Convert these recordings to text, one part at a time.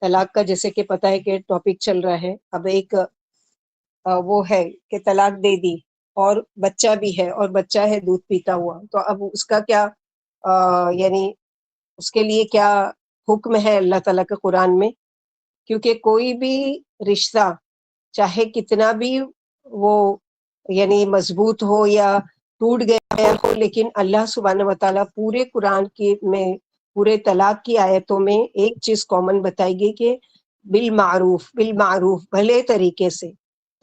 طلاق کا جیسے کہ پتہ ہے کہ ٹاپک چل رہا ہے. اب ایک وہ ہے کہ طلاق دے دی اور بچہ بھی ہے اور بچہ ہے دودھ پیتا ہوا، تو اب اس کا کیا یعنی اس کے لیے کیا حکم ہے اللہ تعالیٰ کے قرآن میں؟ کیونکہ کوئی بھی رشتہ چاہے کتنا بھی وہ یعنی مضبوط ہو یا ٹوٹ گیا ہو، لیکن اللہ سبحانہ وتعالیٰ پورے قرآن کی میں پورے طلاق کی آیتوں میں ایک چیز کامن بتائی گئی کہ بالمعروف، بالمعروف بھلے طریقے سے.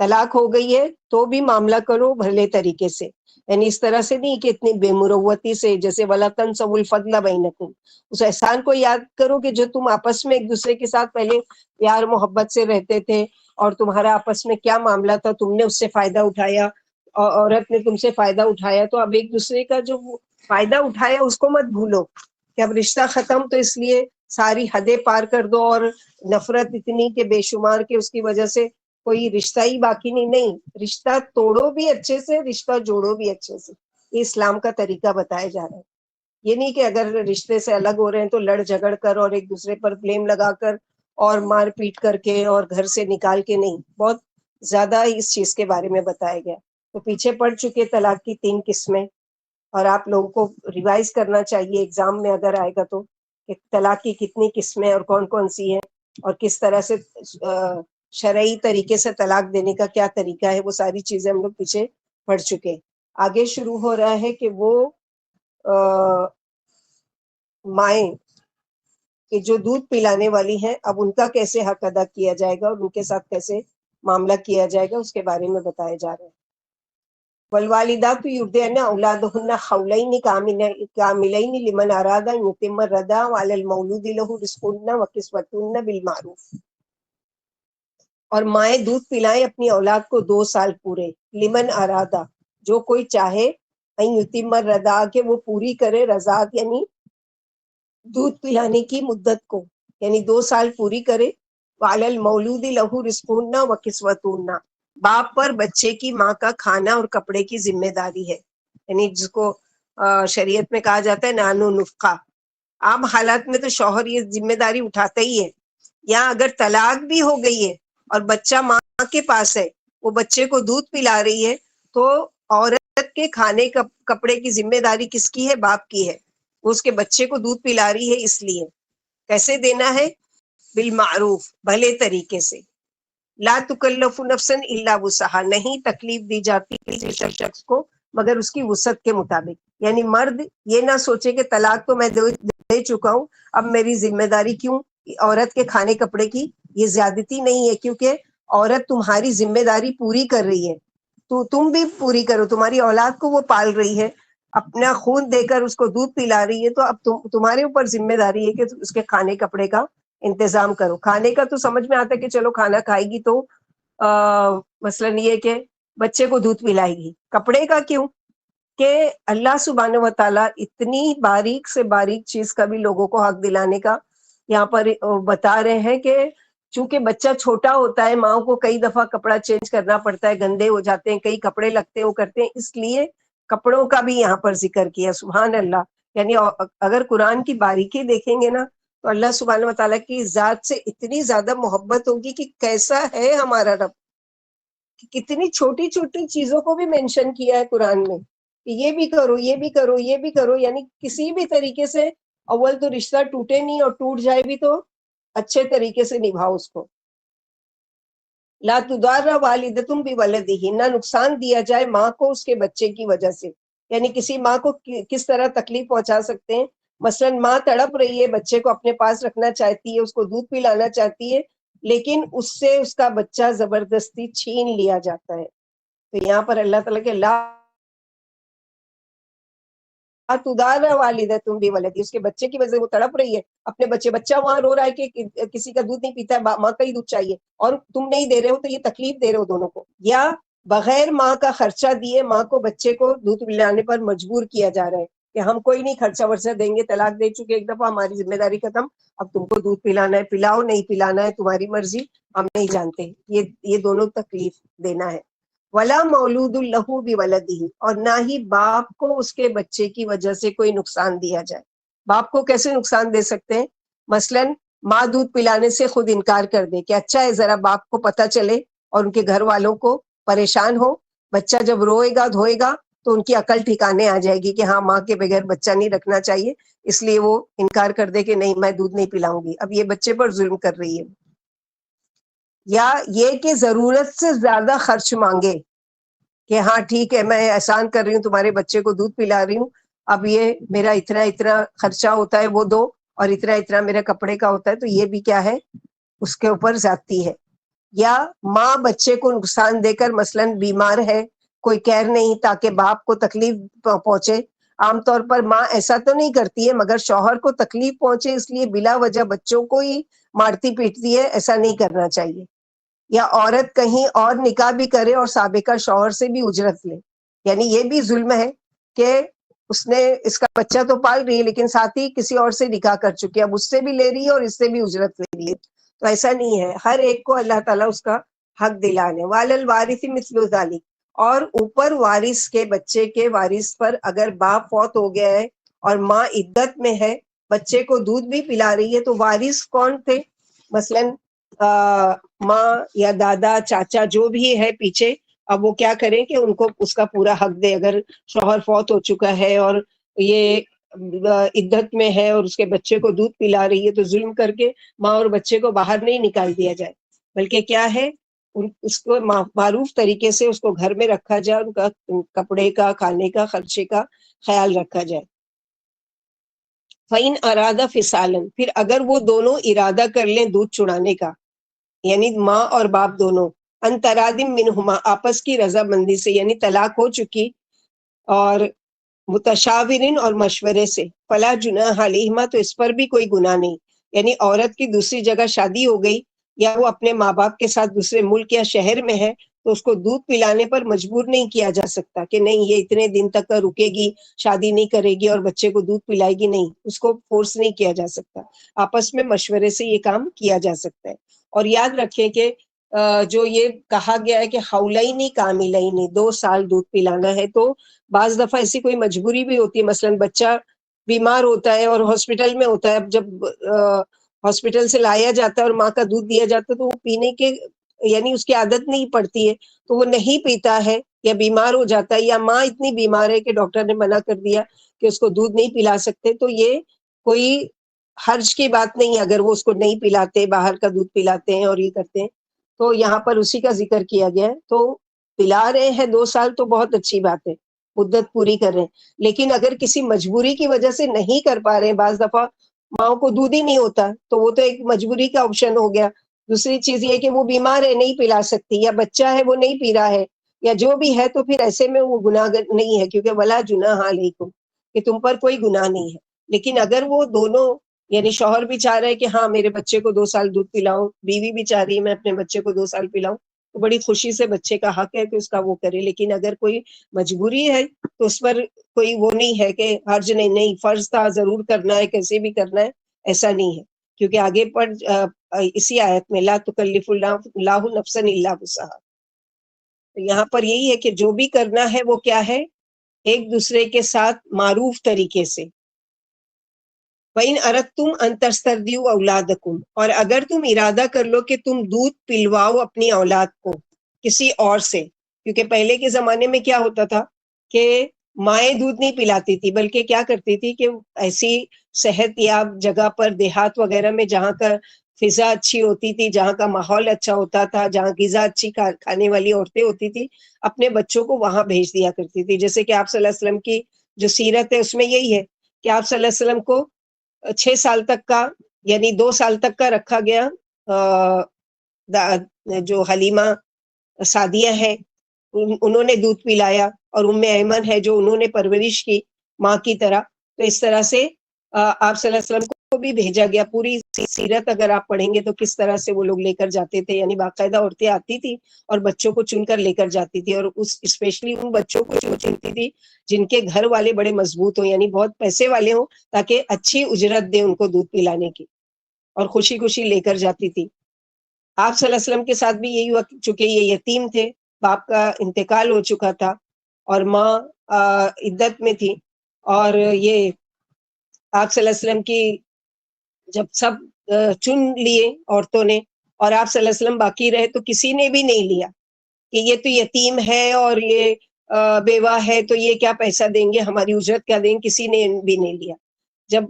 طلاق ہو گئی ہے تو بھی معاملہ کرو بھلے طریقے سے، یعنی اس طرح سے نہیں کہ اتنی بے مروتی سے، جیسے وَلَا تَنْسَوُا الْفَضْلَ بَيْنَكُمْ، اس احسان کو یاد کرو کہ جو تم آپس میں ایک دوسرے کے ساتھ پہلے پیار محبت سے رہتے تھے اور تمہارا آپس میں کیا معاملہ تھا، تم نے اس سے فائدہ اٹھایا اور عورت نے تم سے فائدہ اٹھایا، تو اب ایک دوسرے کا جو فائدہ اٹھایا اس کو مت بھولو کہ اب رشتہ ختم تو اس لیے ساری حدیں پار کر دو اور نفرت اتنی کہ بے شمار کے اس کی وجہ سے کوئی رشتہ ہی باقی نہیں. نہیں، رشتہ توڑو بھی اچھے سے، رشتہ جوڑو بھی اچھے سے. یہ اسلام کا طریقہ بتایا جا رہا ہے. یہ نہیں کہ اگر رشتے سے الگ ہو رہے ہیں تو لڑ جھگڑ کر اور ایک دوسرے پر بلیم لگا کر اور مار پیٹ کر کے اور گھر سے نکال کے. نہیں، بہت زیادہ اس چیز کے بارے میں بتایا گیا. تو پیچھے پڑ چکے طلاق کی 3 قسمیں، اور آپ لوگوں کو ریوائز کرنا چاہیے ایگزام میں اگر آئے گا تو، کہ طلاق کی کتنی قسمیں اور کون کون سی ہیں اور کس طرح سے شرعی طریقے سے طلاق دینے کا کیا طریقہ ہے. وہ ساری چیزیں ہم لوگ پیچھے پڑ چکے. آگے شروع ہو رہا ہے کہ وہ مائیں کہ جو دودھ پلانے والی ہیں، اب ان کا کیسے حق ادا کیا جائے گا اور ان کے ساتھ کیسے معاملہ کیا جائے گا، اس کے بارے میں بتایا جا رہا ہے. والوالدات یرضعن اولادهن حولین کاملین لمن اراد ان یتم الرضاع وعلی المولود له رزقهن وکسوتهن بالمعروف. اور مائیں دودھ پلائیں اپنی اولاد کو 2 سال پورے، لمن ارادہ جو کوئی چاہے، ان یتم الرضاع کہ وہ پوری کرے رضاعت یعنی دودھ پلانے کی مدت کو، یعنی 2 سال پوری کرے. وعلی المولود له رزقهن وکسوتهن، باپ پر بچے کی ماں کا کھانا اور کپڑے کی ذمہ داری ہے، یعنی جس کو شریعت میں کہا جاتا ہے نانو نفقہ. عام حالات میں تو شوہر یہ ذمہ داری اٹھاتا ہی ہے. یا اگر طلاق بھی ہو گئی ہے اور بچہ ماں کے پاس ہے، وہ بچے کو دودھ پلا رہی ہے، تو عورت کے کھانے کپڑے کی ذمہ داری کس کی ہے؟ باپ کی ہے. وہ اس کے بچے کو دودھ پلا رہی ہے، اس لیے کیسے دینا ہے؟ بالمعروف بھلے طریقے سے. لا تکلف نفسا الا وسعها، نہیں تکلیف دی جاتی کسی شخص کو مگر اس کی وسعت کے مطابق. یعنی مرد یہ نہ سوچے کہ طلاق تو میں دے چکا ہوں، اب میری ذمہ داری کیوں عورت کے کھانے کپڑے کی. یہ زیادتی نہیں ہے، کیونکہ عورت تمہاری ذمہ داری پوری کر رہی ہے، تو تم بھی پوری کرو. تمہاری اولاد کو وہ پال رہی ہے، اپنا خون دے کر اس کو دودھ پلا رہی ہے، تو اب تمہارے اوپر ذمہ داری ہے کہ اس کے کھانے کپڑے کا انتظام کرو. کھانے کا تو سمجھ میں آتا ہے کہ چلو کھانا کھائے گی تو مثلاً یہ کہ بچے کو دودھ پلائے گی. کپڑے کا کیوں؟ کہ اللہ سبحانہ و تعالیٰ اتنی باریک سے باریک چیز کا بھی لوگوں کو حق دلانے کا یہاں پر بتا رہے ہیں کہ چونکہ بچہ چھوٹا ہوتا ہے، ماں کو کئی دفعہ کپڑا چینج کرنا پڑتا ہے، گندے ہو جاتے ہیں، کئی کپڑے لگتے ہیں، وہ کرتے ہیں، اس لیے کپڑوں کا بھی یہاں پر ذکر کیا. سبحان اللہ. یعنی اگر قرآن کی باریکی دیکھیں گے نا تو اللہ سبحانہ و تعالیٰ کی ذات سے اتنی زیادہ محبت ہوگی کہ کیسا ہے ہمارا رب. کتنی چھوٹی چھوٹی چیزوں کو بھی مینشن کیا ہے قرآن میں کہ یہ بھی کرو، یہ بھی کرو، یہ بھی کرو. یعنی کسی بھی طریقے سے اول تو رشتہ ٹوٹے نہیں، اور ٹوٹ جائے بھی تو اچھے طریقے سے نبھاؤ اس کو. لا تضار والدۃ بولدہ، نہ نقصان دیا جائے ماں کو اس کے بچے کی وجہ سے. یعنی کسی ماں کو کس طرح تکلیف پہنچا سکتے ہیں؟ مثلا ماں تڑپ رہی ہے، بچے کو اپنے پاس رکھنا چاہتی ہے، اس کو دودھ پلانا چاہتی ہے، لیکن اس سے اس کا بچہ زبردستی چھین لیا جاتا ہے. تو یہاں پر اللہ تعالیٰ کے لا تدار والدۃ بولدہ، اس کے بچے کی وجہ سے وہ تڑپ رہی ہے اپنے بچہ وہاں رو رہا ہے کہ کسی کا دودھ نہیں پیتا ہے، ماں کا ہی دودھ چاہیے، اور تم نہیں دے رہے ہو، تو یہ تکلیف دے رہے ہو دونوں کو. یا بغیر ماں کا خرچہ دیے ماں کو بچے کو دودھ پلانے پر مجبور کیا جا رہا ہے کہ ہم کوئی نہیں خرچہ ورچہ دیں گے، طلاق دے چکے ایک دفعہ، ہماری ذمہ داری ختم، اب تم کو دودھ پلانا ہے، پلاؤ، نہیں پلانا ہے تمہاری مرضی، ہم نہیں جانتے. یہ دونوں تکلیف دینا ہے. ولا مولود لہ بولدہ، اور نہ ہی باپ کو اس کے بچے کی وجہ سے کوئی نقصان دیا جائے. باپ کو کیسے نقصان دے سکتے ہیں؟ مثلاً ماں دودھ پلانے سے خود انکار کر دے کہ اچھا ہے ذرا باپ کو پتہ چلے اور ان کے گھر والوں کو پریشان ہو، بچہ جب روئے گا دھوئے گا تو ان کی عقل ٹھکانے آ جائے گی کہ ہاں ماں کے بغیر بچہ نہیں رکھنا چاہیے، اس لیے وہ انکار کر دے کہ نہیں میں دودھ نہیں پلاؤں گی. اب یہ بچے پر ظلم کر رہی ہے. یا یہ کہ ضرورت سے زیادہ خرچ مانگے کہ ہاں ٹھیک ہے میں احسان کر رہی ہوں تمہارے بچے کو دودھ پلا رہی ہوں، اب یہ میرا اتنا اتنا خرچہ ہوتا ہے وہ دو، اور اتنا اتنا میرے کپڑے کا ہوتا ہے، تو یہ بھی کیا ہے اس کے اوپر زیادتی ہے. یا ماں بچے کو نقصان دے کر مثلاً بیمار ہے کوئی کہر نہیں تاکہ باپ کو تکلیف پہنچے. عام طور پر ماں ایسا تو نہیں کرتی ہے مگر شوہر کو تکلیف پہنچے اس لیے بلا وجہ بچوں کو ہی مارتی پیٹتی ہے، ایسا نہیں کرنا چاہیے. یا عورت کہیں اور نکاح بھی کرے اور سابقہ شوہر سے بھی اجرت لے، یعنی یہ بھی ظلم ہے کہ اس نے اس کا بچہ تو پال رہی ہے لیکن ساتھ ہی کسی اور سے نکاح کر چکی ہے، اب اس سے بھی لے رہی ہے اور اس سے بھی اجرت لے رہی ہے. تو ایسا نہیں ہے، ہر ایک کو اللہ تعالیٰ اس کا حق دلانے. وعلی الوارث مثل ذلک، اور اوپر وارث کے بچے کے وارث پر اگر باپ فوت ہو گیا ہے اور ماں عدت میں ہے بچے کو دودھ بھی پلا رہی ہے تو وارث کون تھے؟ مثلاً ماں یا دادا چاچا جو بھی ہے پیچھے، اب وہ کیا کریں کہ ان کو اس کا پورا حق دے. اگر شوہر فوت ہو چکا ہے اور یہ عدت میں ہے اور اس کے بچے کو دودھ پلا رہی ہے تو ظلم کر کے ماں اور بچے کو باہر نہیں نکال دیا جائے، بلکہ کیا ہے اس کو معروف طریقے سے اس کو گھر میں رکھا جائے، ان کا کپڑے کا کھانے کا خرچے کا خیال رکھا جائے. فَإِنْ أَرَادَ فِصَالًا، پھر اگر وہ دونوں ارادہ کر لیں دودھ چھڑانے کا، یعنی ماں اور باپ دونوں، ان ترادم منہما آپس کی رضامندی سے، یعنی طلاق ہو چکی اور متشاورن اور مشورے سے، فلا جناح علیہما تو اس پر بھی کوئی گناہ نہیں. یعنی عورت کی دوسری جگہ شادی ہو گئی یا وہ اپنے ماں باپ کے ساتھ دوسرے ملک یا شہر میں ہے تو اس کو دودھ پلانے پر مجبور نہیں کیا جا سکتا کہ نہیں یہ اتنے دن تک رکے گی، شادی نہیں کرے گی اور بچے کو دودھ پلائے گی، نہیں، اس کو فورس نہیں کیا جا سکتا. آپس میں مشورے سے یہ کام کیا جا سکتا ہے. اور یاد رکھیں کہ جو یہ کہا گیا ہے کہ حولین کاملین 2 سال دودھ پلانا ہے، تو بعض دفعہ ایسی کوئی مجبوری بھی ہوتی ہے، مثلا بچہ بیمار ہوتا ہے اور ہاسپٹل میں ہوتا ہے، اب جب ہاسپٹل سے لایا جاتا ہے اور ماں کا دودھ دیا جاتا ہے تو وہ پینے کے یعنی اس کی عادت نہیں پڑتی ہے تو وہ نہیں پیتا ہے یا بیمار ہو جاتا ہے، یا ماں اتنی بیمار ہے کہ ڈاکٹر نے منع کر دیا کہ اس کو دودھ نہیں پلا سکتے، تو یہ کوئی حرج کی بات نہیں اگر وہ اس کو نہیں پلاتے، باہر کا دودھ پلاتے ہیں اور یہ کرتے ہیں. تو یہاں پر اسی کا ذکر کیا گیا ہے. تو پلا رہے ہیں 2 سال تو بہت اچھی بات ہے، مدت پوری کر رہے ہیں. لیکن اگر کسی مجبوری کی وجہ سے نہیں کر پا رہے ہیں، بعض دفعہ ماؤں کو دودھ ہی نہیں ہوتا تو وہ تو ایک مجبوری کا آپشن ہو گیا. دوسری چیز یہ کہ وہ بیمار ہے نہیں پلا سکتی، یا بچہ ہے وہ نہیں پی رہا ہے یا جو بھی ہے، تو پھر ایسے میں وہ گناہ نہیں ہے، کیونکہ ولا جناح علیکم کہ تم پر کوئی گناہ نہیں ہے. لیکن اگر وہ دونوں یعنی شوہر بھی چاہ رہے کہ ہاں میرے بچے کو 2 سال دودھ پلاؤ، بیوی بھی چاہ رہی ہے میں اپنے بچے کو 2 سال پلاؤں، تو بڑی خوشی سے بچے کا حق ہے کہ اس کا وہ کرے. لیکن اگر کوئی مجبوری ہے تو اس پر کوئی وہ نہیں ہے کہ حرج نہیں فرض تھا ضرور کرنا ہے کیسے بھی کرنا ہے، ایسا نہیں ہے. کیونکہ آگے پر اسی آیت میں لا تکلف اللہ نفسا الا وسعها، تو یہاں پر یہی ہے کہ جو بھی کرنا ہے وہ کیا ہے، ایک دوسرے کے ساتھ معروف طریقے سے. وَإِنْ أَرَدْتُمْ أَنْ تَسْتَرْضِعُوا أَوْلَادَكُمْ، اور اگر تم ارادہ کر لو کہ تم دودھ پلواؤ اپنی اولاد کو کسی اور سے، کیونکہ پہلے کے زمانے میں کیا ہوتا تھا کہ مائیں دودھ نہیں پلاتی تھی بلکہ کیا کرتی تھی کہ ایسی صحت یاب جگہ پر دیہات وغیرہ میں جہاں کا فضا اچھی ہوتی تھی، جہاں کا ماحول اچھا ہوتا تھا، جہاں غذا اچھی کھانے والی عورتیں ہوتی تھی، اپنے بچوں کو وہاں بھیج دیا کرتی تھی. جیسے کہ آپ صلی اللہ علیہ وسلم کی جو سیرت ہے اس میں یہی ہے کہ آپ صلی اللہ علیہ وسلم کو 6 سال تک کا یعنی 2 سال تک کا رکھا گیا. جو حلیمہ سعدیہ ہے انہوں نے دودھ پلایا، اور ام ایمن ہے جو انہوں نے پرورش کی ماں کی طرح. تو اس طرح سے آپ صلی اللہ علیہ وسلم کو بھی بھیجا گیا. پوری سیرت اگر آپ پڑھیں گے تو کس طرح سے وہ لوگ لے کر جاتے تھے، یعنی باقاعدہ عورتیں آتی تھی اور بچوں کو چن کر لے کر جاتی تھی، اور اس اسپیشلی ان بچوں کو چنتی تھی جن کے گھر والے بڑے مضبوط ہوں، یعنی بہت پیسے والے ہوں، تاکہ اچھی اجرت دے ان کو دودھ پلانے کی، اور خوشی خوشی لے کر جاتی تھی. آپ صلی اللہ علیہ وسلم کے ساتھ بھی یہی ہوا، چونکہ یہ یتیم تھے، باپ کا انتقال ہو چکا تھا اور ماں عدت میں تھی، اور یہ آپ صلی اللہ علیہ وسلم کی جب سب چن لیے عورتوں نے، اور آپ صلی اللہ علیہ وسلم باقی رہے، تو کسی نے بھی نہیں لیا کہ یہ تو یتیم ہے اور یہ بیوہ ہے تو یہ کیا پیسہ دیں گے، ہماری اجرت کیا دیں گے، کسی نے بھی نہیں لیا۔ جب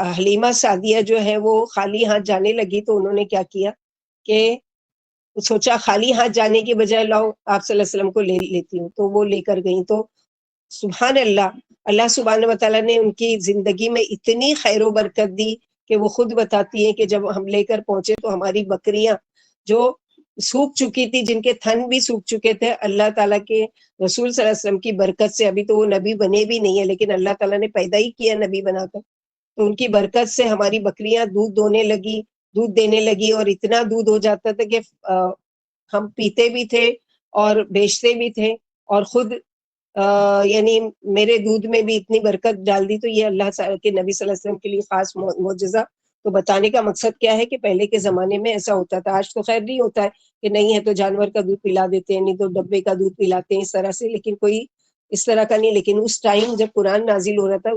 حلیمہ سعدیہ جو ہے وہ خالی ہاتھ جانے لگی تو انہوں نے کیا کیا کہ سوچا خالی ہاتھ جانے کے بجائے لاؤ آپ صلی اللہ علیہ وسلم کو لے لیتی ہوں، تو وہ لے کر گئیں۔ تو سبحان اللہ، اللہ سبحانہ وتعالیٰ نے ان کی زندگی میں اتنی خیر و برکت دی کہ وہ خود بتاتی ہیں کہ جب ہم لے کر پہنچے تو ہماری بکریاں جو سوکھ چکی تھی، جن کے تھن بھی سوکھ چکے تھے، اللہ تعالیٰ کے رسول صلی اللہ علیہ وسلم کی برکت سے، ابھی تو وہ نبی بنے بھی نہیں ہے لیکن اللہ تعالیٰ نے پیدا ہی کیا نبی بنا کر، تو ان کی برکت سے ہماری بکریاں دودھ دینے لگی، اور اتنا دودھ ہو جاتا تھا کہ ہم پیتے بھی تھے اور بیچتے بھی تھے، اور خود یعنی میرے دودھ میں بھی اتنی برکت ڈال دی۔ تو یہ اللہ کے نبی صلی اللہ علیہ وسلم کے لیے خاص معجزہ۔ تو بتانے کا مقصد کیا ہے کہ پہلے کے زمانے میں ایسا ہوتا تھا، آج تو خیر نہیں ہوتا ہے کہ نہیں ہے تو جانور کا دودھ پلا دیتے ہیں، نہیں تو ڈبے کا دودھ پلاتے ہیں اس طرح سے، لیکن کوئی اس طرح کا نہیں۔ لیکن اس ٹائم جب قرآن نازل ہو رہا تھا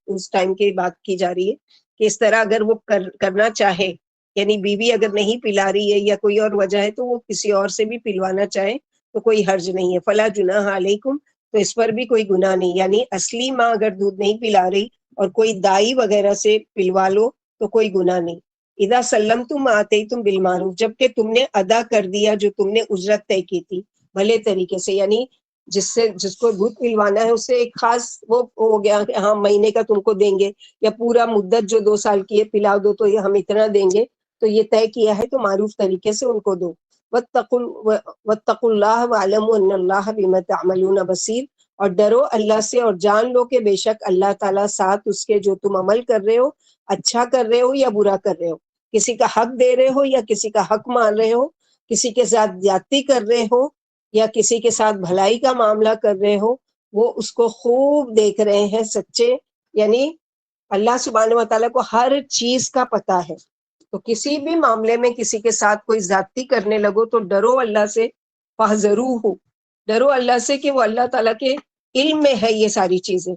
اس ٹائم کی بات کی جا رہی ہے کہ اس طرح اگر وہ کرنا چاہے، یعنی بیوی اگر نہیں پلا رہی ہے یا کوئی اور وجہ ہے تو وہ کسی اور سے بھی پلوانا چاہے تو کوئی حرج نہیں ہے، فلا جناح علیکم، تو اس پر بھی کوئی گناہ نہیں۔ یعنی اصلی ماں اگر دودھ نہیں پلا رہی اور کوئی دائی وغیرہ سے پلوا لو تو کوئی گناہ نہیں۔ اذا سلمتم آتیتم بالمعروف، جب کہ تم نے ادا کر دیا جو تم نے اجرت طے کی تھی بھلے طریقے سے، یعنی جس کو دودھ پلوانا ہے اسے ایک خاص وہ ہو گیا کہ ہاں مہینے کا تم کو دیں گے، یا پورا مدت جو 2 سال کی ہے پلا دو تو یہ ہم اتنا دیں گے، تو یہ طے کیا ہے تو معروف طریقے سے ان کو دو۔ واتقوا اللہ واعلموا ان اللہ بما تعملون بصیر، اور ڈرو اللہ سے اور جان لو کہ بے شک اللہ تعالیٰ ساتھ اس کے جو تم عمل کر رہے ہو، اچھا کر رہے ہو یا برا کر رہے ہو، کسی کا حق دے رہے ہو یا کسی کا حق مان رہے ہو، کسی کے ساتھ زیادتی کر رہے ہو یا کسی کے ساتھ بھلائی کا معاملہ کر رہے ہو، وہ اس کو خوب دیکھ رہے ہیں سچے، یعنی اللہ سبحانہ وتعالیٰ کو ہر چیز کا پتہ ہے۔ تو کسی بھی معاملے میں کسی کے ساتھ کوئی زیادتی کرنے لگو تو ڈرو اللہ سے، فاحذروہ، ڈرو اللہ سے کہ وہ اللہ تعالیٰ کے علم میں ہے یہ ساری چیزیں۔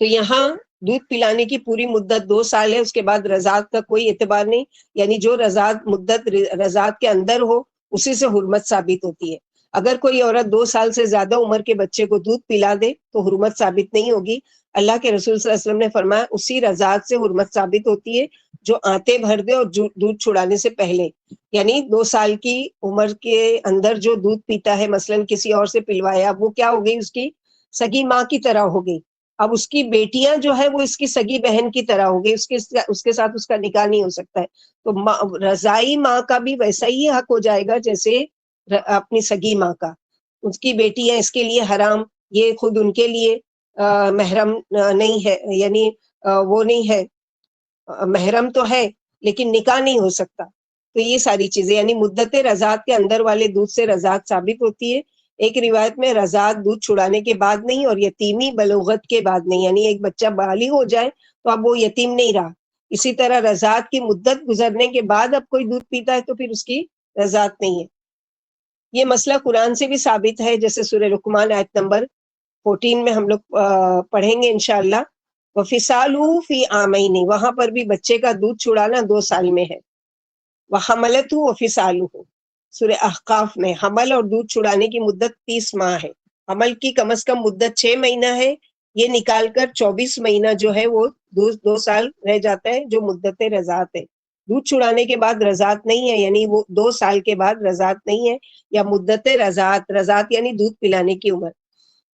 تو یہاں دودھ پلانے کی پوری مدت 2 سال ہے، اس کے بعد رضاعت کا کوئی اعتبار نہیں، یعنی جو رضاعت کے اندر ہو اسی سے حرمت ثابت ہوتی ہے۔ اگر کوئی عورت 2 سال سے زیادہ عمر کے بچے کو دودھ پلا دے تو حرمت ثابت نہیں ہوگی۔ اللہ کے رسول صلی اللہ علیہ وسلم نے فرمایا اسی رضاعت سے حرمت ثابت ہوتی ہے جو آنتیں بھر دے اور دودھ چھڑانے سے پہلے، یعنی 2 سال کی عمر کے اندر جو دودھ پیتا ہے، مثلا کسی اور سے پلوایا، اب وہ کیا ہو گئی، اس کی سگی ماں کی طرح ہو گئی، اب اس کی بیٹیاں جو ہے وہ اس کی سگی بہن کی طرح ہو گئی، اس کے ساتھ اس کا نکاح نہیں ہو سکتا ہے۔ تو رضائی ماں کا بھی ویسا ہی حق ہو جائے گا جیسے اپنی سگی ماں کا، اس کی بیٹیاں اس کے لیے حرام، یہ خود ان کے لیے محرم نہیں ہے، یعنی وہ نہیں ہے، محرم تو ہے لیکن نکاح نہیں ہو سکتا۔ تو یہ ساری چیزیں، یعنی مدت رضاعت کے اندر والے دودھ سے رضاعت ثابت ہوتی ہے۔ ایک روایت میں رضاعت دودھ چھڑانے کے بعد نہیں اور یتیمی بلوغت کے بعد نہیں، یعنی ایک بچہ بالغ ہو جائے تو اب وہ یتیم نہیں رہا، اسی طرح رضاعت کی مدت گزرنے کے بعد اب کوئی دودھ پیتا ہے تو پھر اس کی رضاعت نہیں ہے۔ یہ مسئلہ قرآن سے بھی ثابت ہے، جیسے سورہ لقمان آیت نمبر 14 میں ہم لوگ پڑھیں گے انشاءاللہ۔ وَفِصَالُهُ فِي عَامَيْنِ، وہاں پر بھی بچے کا دودھ چھڑانا 2 سال میں ہے۔ وَحَمَلَتُهُ وَفِصَالُهُ، سورہ احقاف میں حمل اور دودھ چھڑانے کی مدت 30 ماہ ہے، حمل کی کم از کم مدت 6 مہینہ ہے، یہ نکال کر 24 مہینہ جو ہے وہ 2 سال رہ جاتا ہے جو مدت رضاعت ہے۔ دودھ چھڑانے کے بعد رضاعت نہیں ہے، یعنی وہ 2 سال کے بعد رضاعت نہیں ہے، یا مدت رضاعت یعنی دودھ پلانے کی عمر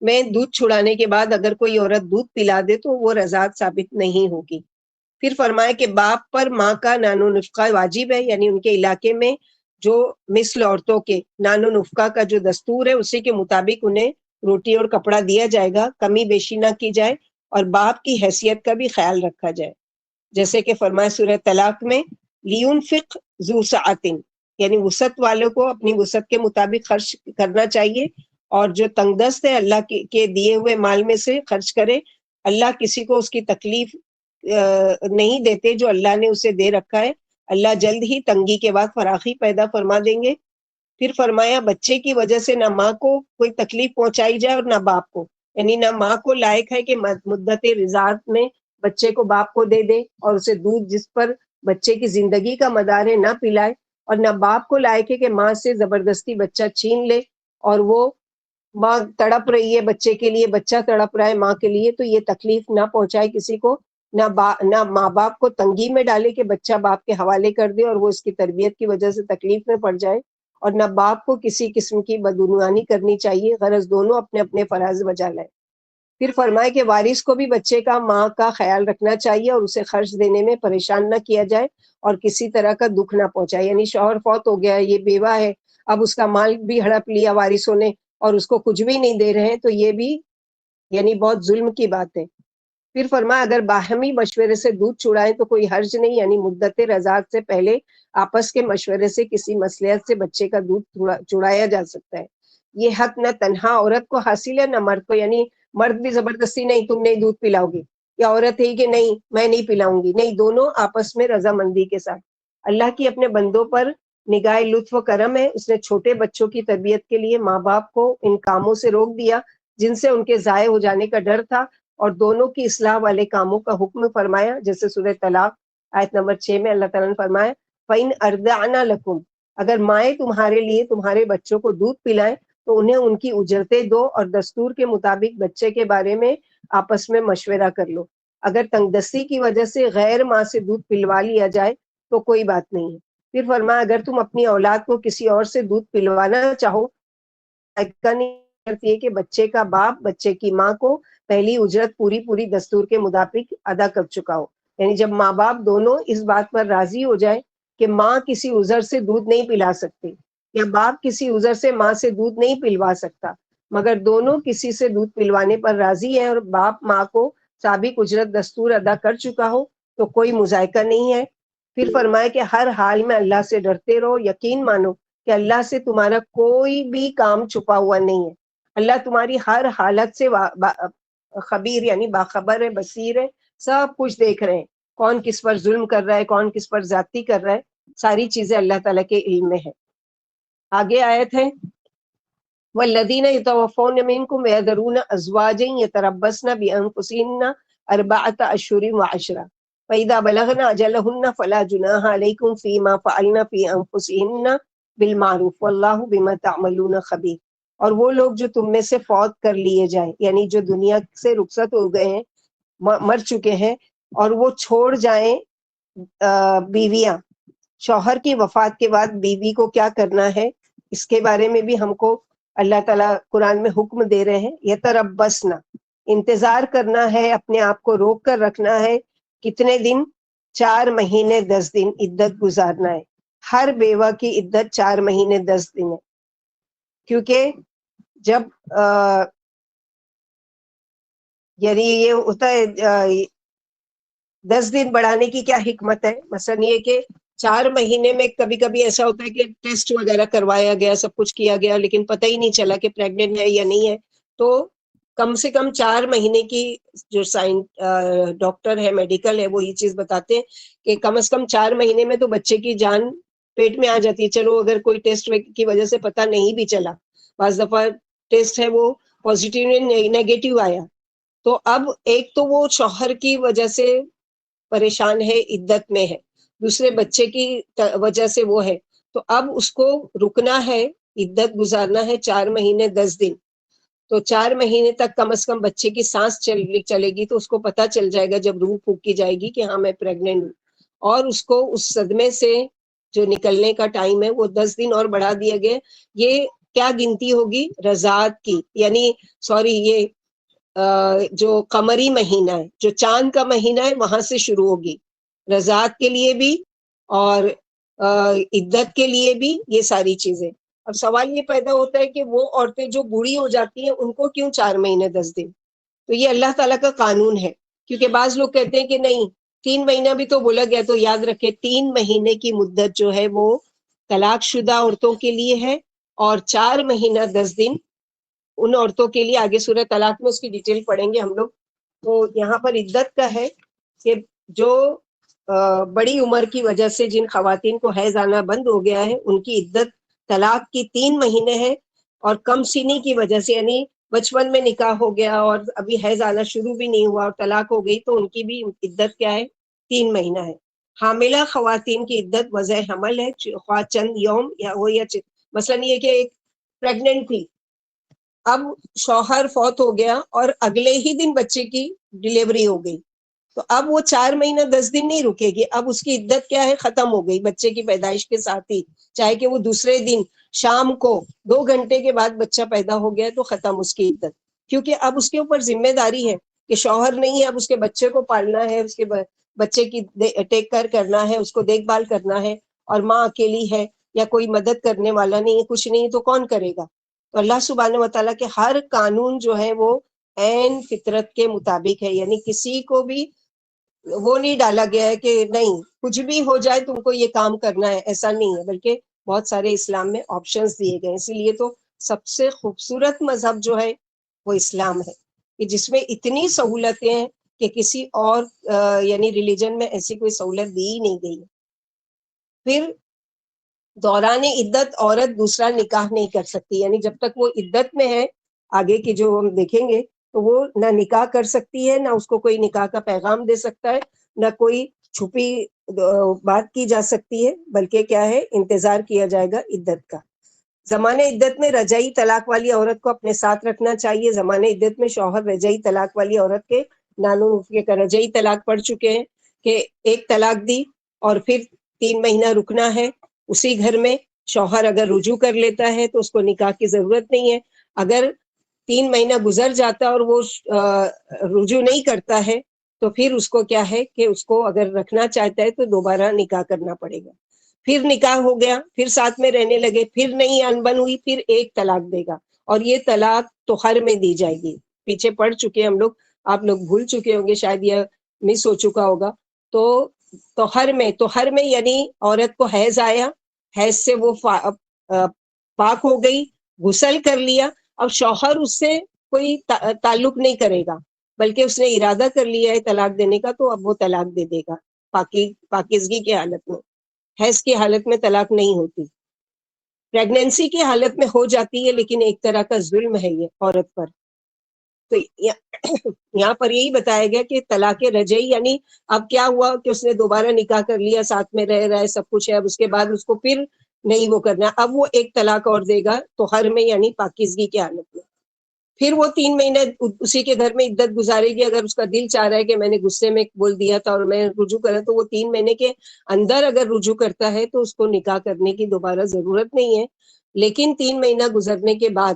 میں دودھ چھڑانے کے بعد اگر کوئی عورت دودھ پلا دے تو وہ رضاعت ثابت نہیں ہوگی۔ پھر فرمایا کہ باپ پر ماں کا نان و نفقہ واجب ہے، یعنی ان کے علاقے میں جو مثل عورتوں کے نان و نفقہ کا جو دستور ہے اسی کے مطابق انہیں روٹی اور کپڑا دیا جائے گا، کمی بیشی نہ کی جائے، اور باپ کی حیثیت کا بھی خیال رکھا جائے، جیسے کہ فرمایا سورہ طلاق میں لِيُنْفِقْ ذُو سَعَةٍ، یعنی وسعت والوں کو اپنی وسعت کے مطابق خرچ کرنا چاہیے، اور جو تنگ دست ہے اللہ کے دیے ہوئے مال میں سے خرچ کرے۔ اللہ کسی کو اس کی تکلیف نہیں دیتے جو اللہ نے اسے دے رکھا ہے، اللہ جلد ہی تنگی کے بعد فراخی پیدا فرما دیں گے۔ پھر فرمایا بچے کی وجہ سے نہ ماں کو کوئی تکلیف پہنچائی جائے اور نہ باپ کو، یعنی نہ ماں کو لائق ہے کہ مدت رضاعت میں بچے کو باپ کو دے دے اور اسے دودھ جس پر بچے کی زندگی کا مدار ہے نہ پلائے، اور نہ باپ کو لائق ہے کہ ماں سے زبردستی بچہ چھین لے اور وہ ماں تڑپ رہی ہے بچے کے لیے، بچہ تڑپ رہا ہے ماں کے لیے، تو یہ تکلیف نہ پہنچائے کسی کو، نہ ماں باپ کو تنگی میں ڈالے کہ بچہ باپ کے حوالے کر دے اور وہ اس کی تربیت کی وجہ سے تکلیف میں پڑ جائے، اور نہ باپ کو کسی قسم کی بدعنوانی کرنی چاہیے، غرض دونوں اپنے اپنے فرائض بجا لائیں۔ پھر فرمائے کہ وارث کو بھی بچے کا ماں کا خیال رکھنا چاہیے اور اسے خرچ دینے میں پریشان نہ کیا جائے اور کسی طرح کا دکھ نہ پہنچائے، یعنی شوہر فوت ہو گیا ہے، یہ بیوہ ہے، اب اس کا مال بھی ہڑپ لیا وارثوں نے اور اس کو کچھ بھی نہیں دے رہے ہیں، تو یہ بھی یعنی بہت ظلم کی بات ہے۔ پھر فرمایا اگر باہمی مشورے سے دودھ چڑائیں تو کوئی حرج نہیں، یعنی مدت رضاعت سے پہلے آپس کے مشورے سے کسی مصلحت سے بچے کا دودھ چڑایا جا سکتا ہے۔ یہ حق نہ تنہا عورت کو حاصل ہے نہ مرد کو، یعنی مرد بھی زبردستی نہیں تم نہیں دودھ پلاؤ گے، یا عورت ہے کہ نہیں میں نہیں پلاؤں گی، نہیں، دونوں آپس میں رضامندی کے ساتھ۔ اللہ کی اپنے بندوں پر نگاہ لطف و کرم ہے، اس نے چھوٹے بچوں کی تربیت کے لیے ماں باپ کو ان کاموں سے روک دیا جن سے ان کے ضائع ہو جانے کا ڈر تھا، اور دونوں کی اصلاح والے کاموں کا حکم فرمایا، جیسے سورہ طلاق آیت نمبر 6 میں اللہ تعالیٰ نے فرمایا فَإِنْ أَرْضَعْنَ لَكُمْ، اگر مائیں تمہارے لیے تمہارے بچوں کو دودھ پلائیں تو انہیں ان کی اجرتیں دو اور دستور کے مطابق بچے کے بارے میں آپس میں مشورہ کر لو۔ اگر تنگ دستی کی وجہ سے غیر ماں سے دودھ پلوا لیا جائے تو کوئی بات نہیں ہے۔ پھر فرمایا اگر تم اپنی اولاد کو کسی اور سے دودھ پلوانا چاہو، نہیں کرتی ہے کہ بچے کا باپ بچے کی ماں کو پہلی اجرت پوری دستور کے مطابق ادا کر چکا ہو، یعنی جب ماں باپ دونوں اس بات پر راضی ہو جائے کہ ماں کسی عذر سے دودھ نہیں پلا سکتی یا باپ کسی عذر سے ماں سے دودھ نہیں پلوا سکتا، مگر دونوں کسی سے دودھ پلوانے پر راضی ہیں اور باپ ماں کو سابق اجرت دستور ادا کر چکا ہو تو کوئی مذائقہ نہیں ہے۔ پھر فرمائے کہ ہر حال میں اللہ سے ڈرتے رہو، یقین مانو کہ اللہ سے تمہارا کوئی بھی کام چھپا ہوا نہیں ہے، اللہ تمہاری ہر حالت سے خبیر یعنی باخبر ہے، بصیر ہے، سب کچھ دیکھ رہے ہیں، کون کس پر ظلم کر رہا ہے، کون کس پر زیادتی کر رہا ہے، ساری چیزیں اللہ تعالیٰ کے علم میں ہے۔ آگے آیت ہے والذین یتوفون منکم ویذرون ازواجا یتربصن بانفسہن اربعۃ اشہر وعشرا فاذا بلغن اجلہن فلا جناح علیکم فیما فعلن فی انفسہن بالمعروف واللہ بما تعملون خبیر۔ اور وہ لوگ جو تم میں سے فوت کر لیے جائیں، یعنی جو دنیا سے رخصت ہو گئے ہیں، مر چکے ہیں، اور وہ چھوڑ جائیں بیویاں، شوہر کی وفات کے بعد بیوی کو کیا کرنا ہے اس کے بارے میں بھی ہم کو اللہ تعالیٰ قرآن میں حکم دے رہے ہیں۔ یتربصن، انتظار کرنا ہے، اپنے آپ کو روک کر رکھنا ہے، کتنے دن؟ 4 مہینے 10 دن عدت گزارنا ہے۔ ہر بیوہ کی عدت 4 مہینے 10 دن ہے، کیونکہ جب یعنی یہ ہوتا ہے 10 دن بڑھانے کی کیا حکمت ہے؟ مثلا یہ کہ 4 مہینے میں کبھی کبھی ایسا ہوتا ہے کہ ٹیسٹ وغیرہ کروایا گیا، سب کچھ کیا گیا، لیکن پتہ ہی نہیں چلا کہ پریگننٹ ہے یا نہیں ہے، تو کم سے کم 4 مہینے کی جو ڈاکٹر ہے، میڈیکل ہے، وہ یہ چیز بتاتے ہیں کہ کم از کم 4 مہینے میں تو بچے کی جان پیٹ میں آ جاتی ہے۔ چلو اگر کوئی ٹیسٹ کی وجہ سے پتہ نہیں بھی چلا، بعض دفعہ ٹیسٹ ہے وہ پازیٹیو نیگیٹو آیا، تو اب ایک تو وہ شوہر کی وجہ سے پریشان ہے، عدت میں ہے، دوسرے بچے کی وجہ سے وہ ہے، تو اب اس کو رکنا ہے، عدت گزارنا ہے 4 مہینے 10 دن۔ تو 4 مہینے تک کم از کم بچے کی سانس چلے گی تو اس کو پتہ چل جائے گا جب روح پھونکی جائے گی کہ ہاں میں پریگننٹ ہوں، اور اس کو اس صدمے سے جو نکلنے کا ٹائم ہے وہ 10 دن اور بڑھا دیا گیا۔ یہ کیا گنتی ہوگی؟ رضاعت کی، یعنی یہ جو قمری مہینہ ہے، جو چاند کا مہینہ ہے، وہاں سے شروع ہوگی رضاعت کے لیے بھی اور عدت کے لیے بھی، یہ ساری چیزیں۔ اب سوال یہ پیدا ہوتا ہے کہ وہ عورتیں جو بوڑھی ہو جاتی ہیں ان کو کیوں 4 مہینے 10 دن؟ تو یہ اللہ تعالیٰ کا قانون ہے، کیونکہ بعض لوگ کہتے ہیں کہ نہیں 3 مہینہ بھی تو بولا گیا، تو یاد رکھے 3 مہینے کی مدت جو ہے وہ طلاق شدہ عورتوں کے لیے ہے، اور 4 مہینہ 10 دن ان عورتوں کے لیے۔ آگے سورہ طلاق میں اس کی ڈیٹیل پڑھیں گے ہم لوگ۔ تو یہاں پر عدت کا ہے کہ جو بڑی عمر کی وجہ سے جن خواتین کو حیض آنا بند ہو گیا ہے ان کی عدت طلاق کی 3 مہینے ہے، اور کم سنی کی وجہ سے یعنی بچپن میں نکاح ہو گیا اور ابھی حیض آنا شروع بھی نہیں ہوا اور طلاق ہو گئی تو ان کی بھی عدت کیا ہے؟ 3 مہینہ ہے۔ حاملہ خواتین کی عدت وضع حمل ہے، خواہ چند یوم یا ہو یا مثلاً یہ کہ ایک پریگننٹ تھی، اب شوہر فوت ہو گیا اور اگلے ہی دن بچے کی ڈلیوری ہو گئی، تو اب وہ 4 مہینہ 10 دن نہیں رکے گی، اب اس کی عدت کیا ہے؟ ختم ہو گئی بچے کی پیدائش کے ساتھ ہی، چاہے کہ وہ دوسرے دن شام کو 2 گھنٹے کے بعد بچہ پیدا ہو گیا تو ختم اس کی عدت، کیونکہ اب اس کے اوپر ذمہ داری ہے کہ شوہر نہیں ہے، اب اس کے بچے کو پالنا ہے، اس کے بچے کی ٹیک کیئر کرنا ہے، اس کو دیکھ بھال کرنا ہے، اور ماں اکیلی ہے یا کوئی مدد کرنے والا نہیں ہے، کچھ نہیں تو کون کرے گا؟ تو اللہ سبحانہ وتعالیٰ کے ہر قانون جو ہے وہ عین فطرت کے مطابق ہے، یعنی کسی کو بھی وہ نہیں ڈالا گیا ہے کہ نہیں کچھ بھی ہو جائے تم کو یہ کام کرنا ہے، ایسا نہیں ہے، بلکہ بہت سارے اسلام میں آپشنز دیے گئے، اسی لیے تو سب سے خوبصورت مذہب جو ہے وہ اسلام ہے، کہ جس میں اتنی سہولتیں ہیں کہ کسی اور یعنی ریلیجن میں ایسی کوئی سہولت دی ہی نہیں گئی ہے۔ پھر دوران عدت عورت دوسرا نکاح نہیں کر سکتی، یعنی جب تک وہ عدت میں ہے، آگے کی جو ہم دیکھیں گے تو وہ نہ نکاح کر سکتی ہے، نہ اس کو کوئی نکاح کا پیغام دے سکتا ہے، نہ کوئی چھپی بات کی جا سکتی ہے، بلکہ کیا ہے؟ انتظار کیا جائے گا عدت کا۔ زمانہ عدت میں رجعی طلاق والی عورت کو اپنے ساتھ رکھنا چاہیے۔ زمانہ عدت میں شوہر رجعی طلاق والی عورت کے نانوں کا رجعی طلاق پڑ چکے ہیں کہ ایک طلاق دی اور پھر 3 مہینہ رکنا ہے اسی گھر میں، شوہر اگر رجوع کر لیتا ہے تو اس کو نکاح کی ضرورت نہیں ہے، اگر 3 مہینہ گزر جاتا ہے اور وہ رجوع نہیں کرتا ہے تو پھر اس کو کیا ہے کہ اس کو اگر رکھنا چاہتا ہے تو دوبارہ نکاح کرنا پڑے گا۔ پھر نکاح ہو گیا، پھر ساتھ میں رہنے لگے، پھر نہیں انبن ہوئی، پھر ایک طلاق دے گا، اور یہ طلاق طہر میں دی جائے گی۔ پیچھے پڑھ چکے ہم لوگ، آپ لوگ بھول چکے ہوں گے، شاید یہ مس ہو چکا ہوگا۔ تو طہر میں یعنی عورت کو حیض آیا، حیض سے وہ پاک ہو گئی، غسل کر لیا، اب شوہر اس سے کوئی تعلق نہیں کرے گا، بلکہ اس نے ارادہ کر لیا ہے طلاق دینے کا، تو اب وہ طلاق دے دے گا پاکیزگی کی حالت میں۔ حیض کی حالت میں طلاق نہیں ہوتی، پریگنینسی کی حالت میں ہو جاتی ہے، لیکن ایک طرح کا ظلم ہے یہ عورت پر۔ تو یہاں پر یہی بتایا گیا کہ طلاق رجعی یعنی اب کیا ہوا کہ اس نے دوبارہ نکاح کر لیا، ساتھ میں رہ رہا ہے، سب کچھ ہے، اب اس کے بعد اس کو پھر نہیں وہ کرنا، اب وہ ایک طلاق اور دے گا طہر میں یعنی پاکیزگی کی حالت میں۔ پھر وہ 3 مہینے اسی کے گھر میں عدت گزارے گی، اگر اس کا دل چاہ رہا ہے کہ میں نے غصے میں بول دیا تھا اور میں رجوع کرا، تو وہ 3 مہینے کے اندر اگر رجوع کرتا ہے تو اس کو نکاح کرنے کی دوبارہ ضرورت نہیں ہے، لیکن 3 مہینہ گزرنے کے بعد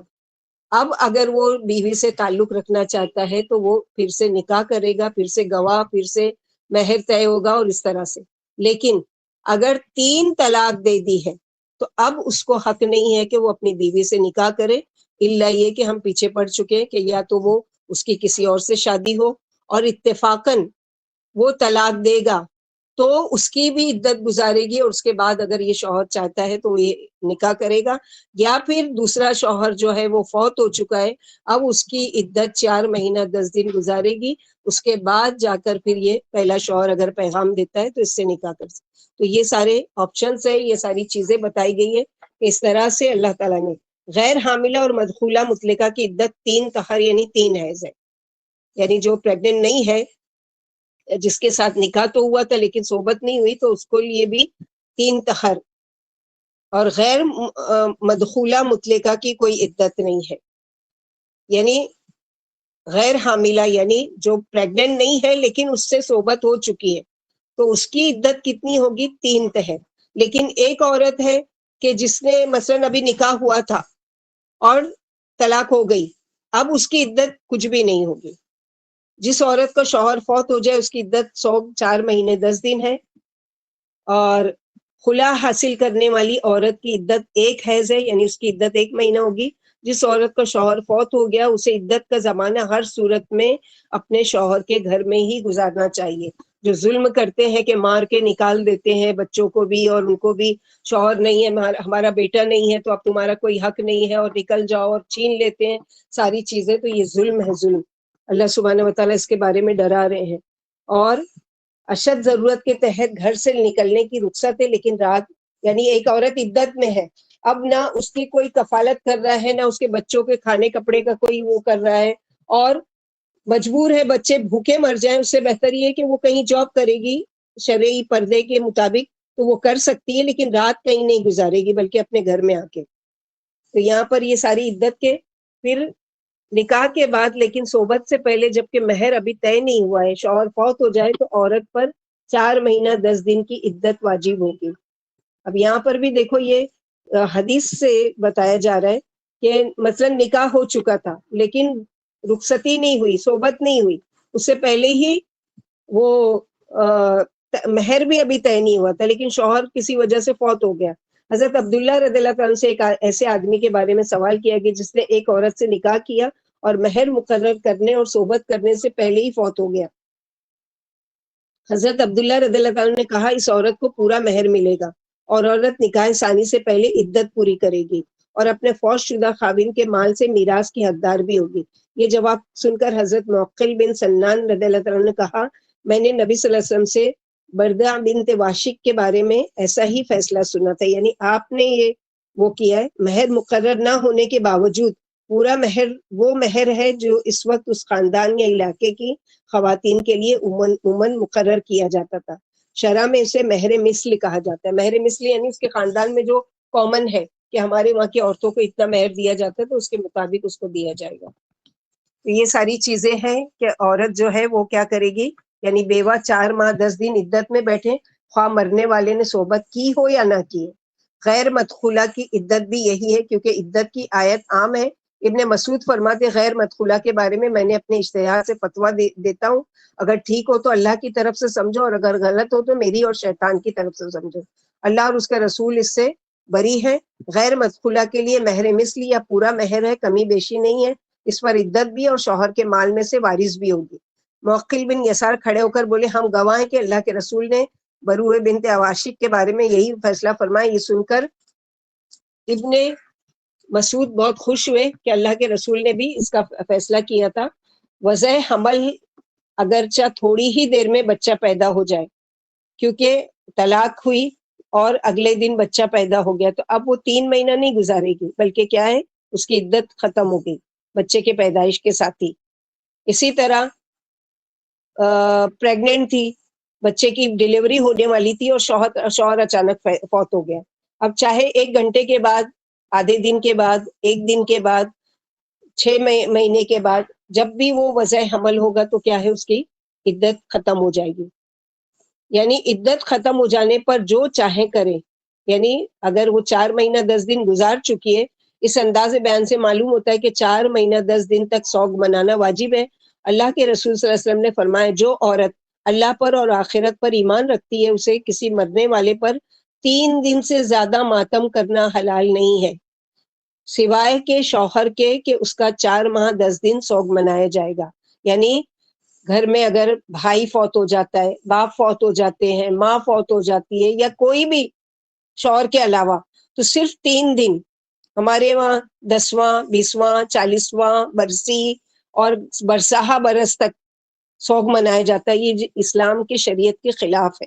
اب اگر وہ بیوی سے تعلق رکھنا چاہتا ہے تو وہ پھر سے نکاح کرے گا، پھر سے گواہ، پھر سے مہر طے ہوگا اور اس طرح سے۔ لیکن اگر 3 طلاق دے دی ہے تو اب اس کو حق نہیں ہے کہ وہ اپنی بیوی سے نکاح کرے، الا یہ کہ ہم پیچھے پڑ چکے کہ یا تو وہ اس کی کسی اور سے شادی ہو اور اتفاقاً وہ طلاق دے گا تو اس کی بھی عدت گزارے گی، اور اس کے بعد اگر یہ شوہر چاہتا ہے تو یہ نکاح کرے گا، یا پھر دوسرا شوہر جو ہے وہ فوت ہو چکا ہے، اب اس کی عدت 4 مہینہ 10 دن گزارے گی، اس کے بعد جا کر پھر یہ پہلا شوہر اگر پیغام دیتا ہے تو اس سے نکاح کر سکتا۔ تو یہ سارے آپشنز ہیں، یہ ساری چیزیں بتائی گئی ہیں کہ اس طرح سے اللہ تعالیٰ نے غیر حاملہ اور مدخولہ مطلقہ کی عدت 3 طہر یعنی 3 حیض ہے، یعنی جو پریگننٹ نہیں ہے، جس کے ساتھ نکاح تو ہوا تھا لیکن صحبت نہیں ہوئی، تو اس کو لیے بھی 3 طہر، اور غیر مدخولہ مطلقہ کی کوئی عدت نہیں ہے، یعنی غیر حاملہ یعنی جو پریگننٹ نہیں ہے لیکن اس سے صحبت ہو چکی ہے، تو اس کی عدت کتنی ہوگی؟ 3 طہر۔ لیکن ایک عورت ہے کہ جس نے مثلاً ابھی نکاح ہوا تھا اور طلاق ہو گئی، اب اس کی عدت کچھ بھی نہیں ہوگی۔ جس عورت کا شوہر فوت ہو جائے اس کی عدت 4 مہینے 10 دن ہے، اور خلا حاصل کرنے والی عورت کی عدت 1 حیض ہے، یعنی اس کی عدت 1 مہینہ ہوگی۔ جس عورت کا شوہر فوت ہو گیا اسے عدت کا زمانہ ہر صورت میں اپنے شوہر کے گھر میں ہی گزارنا چاہیے۔ جو ظلم کرتے ہیں کہ مار کے نکال دیتے ہیں بچوں کو بھی اور ان کو بھی، شوہر نہیں ہے ہمارا بیٹا نہیں ہے تو اب تمہارا کوئی حق نہیں ہے اور نکل جاؤ، اور چھین لیتے ہیں ساری چیزیں، تو یہ ظلم ہے، ظلم۔ اللہ سبحانہ وتعالیٰ اس کے بارے میں ڈرا رہے ہیں۔ اور اشد ضرورت کے تحت گھر سے نکلنے کی رخصت ہے، لیکن رات یعنی ایک عورت عدت میں ہے اب نہ اس کی کوئی کفالت کر رہا ہے، نہ اس کے بچوں کے کھانے کپڑے کا کوئی وہ کر رہا ہے، اور مجبور ہے بچے بھوکے مر جائیں، اس سے بہتر یہ ہے کہ وہ کہیں جاب کرے گی شرعی پردے کے مطابق تو وہ کر سکتی ہے، لیکن رات کہیں نہیں گزارے گی بلکہ اپنے گھر میں آ کے۔ تو یہاں پر یہ ساری عدت کے، پھر نکاح کے بعد لیکن صحبت سے پہلے جبکہ مہر ابھی طے نہیں ہوا ہے، شوہر فوت ہو جائے تو عورت پر 4 مہینہ 10 دن کی عدت واجب ہوگی۔ اب یہاں پر بھی دیکھو یہ حدیث سے بتایا جا رہا ہے کہ مثلا نکاح ہو چکا تھا لیکن رخصتی نہیں ہوئی، صحبت نہیں ہوئی، اس سے پہلے ہی وہ مہر بھی ابھی طے نہیں ہوا تھا لیکن شوہر کسی وجہ سے فوت ہو گیا۔ حضرت عبداللہ رضی اللہ عنہ سے ایک ایسے آدمی کے بارے میں سوال کیا کہ جس نے ایک عورت سے نکاح کیا اور مہر مقرر کرنے اور صحبت کرنے سے پہلے ہی فوت ہو گیا۔ حضرت عبداللہ رضی اللہ عنہ نے کہا اس عورت کو پورا مہر ملے گا اور عورت نکاح ثانی سے پہلے عدت پوری کرے گی اور اپنے فوت شدہ خاوند کے مال سے میراث کی حقدار بھی ہوگی۔ یہ جواب سن کر حضرت معقل بن سنان رضی اللہ عنہ نے کہا میں نے نبی صلی اللہ علیہ وسلم سے بردہ بنت واشق کے بارے میں ایسا ہی فیصلہ سنا تھا، یعنی آپ نے یہ وہ کیا ہے، مہر مقرر نہ ہونے کے باوجود پورا مہر وہ مہر ہے جو اس وقت اس خاندان یا علاقے کی خواتین کے لیے عموماً مقرر کیا جاتا تھا۔ شرع میں اسے مہر مثل کہا جاتا ہے۔ مہر مثل یعنی اس کے خاندان میں جو کامن ہے کہ ہمارے وہاں کی عورتوں کو اتنا مہر دیا جاتا ہے تو اس کے مطابق اس کو دیا جائے گا۔ تو یہ ساری چیزیں ہیں کہ عورت جو ہے وہ کیا کرے گی، یعنی بیوہ 4 ماہ 10 دن عدت میں بیٹھے، خواہ مرنے والے نے صحبت کی ہو یا نہ کی۔ غیر مدخولہ کی عدت بھی یہی ہے کیونکہ عدت کی آیت عام ہے۔ ابن مسعود فرماتے غیر مدخولہ کے بارے میں نے اپنے اجتہاد سے فتویٰ دیتا ہوں، اگر ٹھیک ہو تو اللہ کی طرف سے سمجھو اور اگر غلط ہو تو میری اور شیطان کی طرف سے سمجھو، اللہ اور اس کا رسول اس سے بری ہے۔ غیر مدخولہ کے لیے مہر مثلی یا پورا مہر ہے، کمی بیشی نہیں ہے، اس پر عدت بھی اور شوہر کے مال میں سے وارث بھی ہوگی۔ موقل بن یسار کھڑے ہو کر بولے ہم گواہ ہیں کہ اللہ کے رسول نے بروہ بنت عواشق کے بارے میں یہی فیصلہ فرمایا۔ یہ سن کر ابن مسعود بہت خوش ہوئے کہ اللہ کے رسول نے بھی اس کا فیصلہ کیا تھا۔ وضع حمل اگرچہ تھوڑی ہی دیر میں بچہ پیدا ہو جائے، کیونکہ طلاق ہوئی اور اگلے دن بچہ پیدا ہو گیا تو اب وہ 3 مہینہ نہیں گزارے گی بلکہ کیا ہے اس کی عدت ختم ہو گئی بچے کے پیدائش کے ساتھ ہی۔ اسی طرح پریگننٹ تھی، بچے کی ڈیلیوری ہونے والی تھی اور شوہر اچانک فوت ہو گیا، اب چاہے 1 گھنٹے کے بعد، آدھے دن کے بعد، 1 دن کے بعد، 6 مہینے کے بعد، جب بھی وہ وضع حمل ہوگا تو کیا ہے اس کی عدت ختم ہو جائے گی۔ یعنی عدت ختم ہو جانے پر جو چاہے کرے، یعنی اگر وہ 4 مہینہ 10 دن گزار چکی ہے، اس انداز بیان سے معلوم ہوتا ہے کہ 4 مہینہ 10 دن تک سوگ منانا واجب ہے۔ اللہ کے رسول صلی اللہ علیہ وسلم نے فرمایا جو عورت اللہ پر اور آخرت پر ایمان رکھتی ہے اسے کسی مرنے والے پر 3 دن سے زیادہ ماتم کرنا حلال نہیں ہے، سوائے کہ شوہر کے کہ اس کا 4 ماہ 10 دن سوگ منایا جائے گا۔ یعنی گھر میں اگر بھائی فوت ہو جاتا ہے، باپ فوت ہو جاتے ہیں، ماں فوت ہو جاتی ہے یا کوئی بھی شوہر کے علاوہ، تو صرف 3 دن، ہمارے وہاں 10واں 20واں 40واں برسی اور برساہا برس تک سوگ منایا جاتا ہے۔ یہ اسلام کی شریعت کے خلاف ہے۔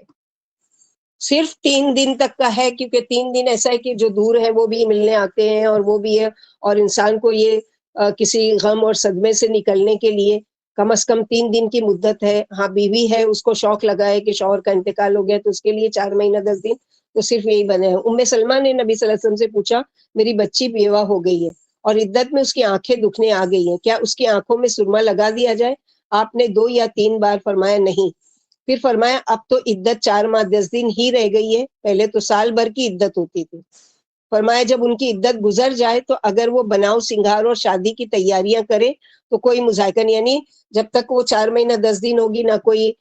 صرف 3 دن تک کا ہے کیونکہ 3 دن ایسا ہے کہ جو دور ہے وہ بھی ملنے آتے ہیں اور وہ بھی ہے، اور انسان کو یہ کسی غم اور صدمے سے نکلنے کے لیے کم از کم 3 دن کی مدت ہے۔ ہاں بیوی ہے، اس کو شوق لگا ہے کہ شوہر کا انتقال ہو گیا تو اس کے لیے 4 مہینہ 10 دن تو صرف یہی بنے ہیں۔ ام سلمہ نے نبی صلی اللہ علیہ وسلم سے پوچھا میری بچی بیوہ ہو گئی ہے اور عدت میں اس کی آنکھیں دکھنے آ گئی ہیں، کیا اس کی آنکھوں میں سرما لگا دیا جائے؟ آپ نے 2 یا 3 بار فرمایا نہیں، پھر فرمایا اب تو عدت 4 ماہ 10 دن ہی رہ گئی ہے، پہلے تو سال بھر کی عدت ہوتی تھی۔ فرمایا جب ان کی عدت گزر جائے تو اگر وہ بناؤ سنگھار اور شادی کی تیاریاں کرے تو کوئی مذائقہ نہیں، یعنی جب تک وہ 4 مہینہ 10 دن ہوگی نہ کوئی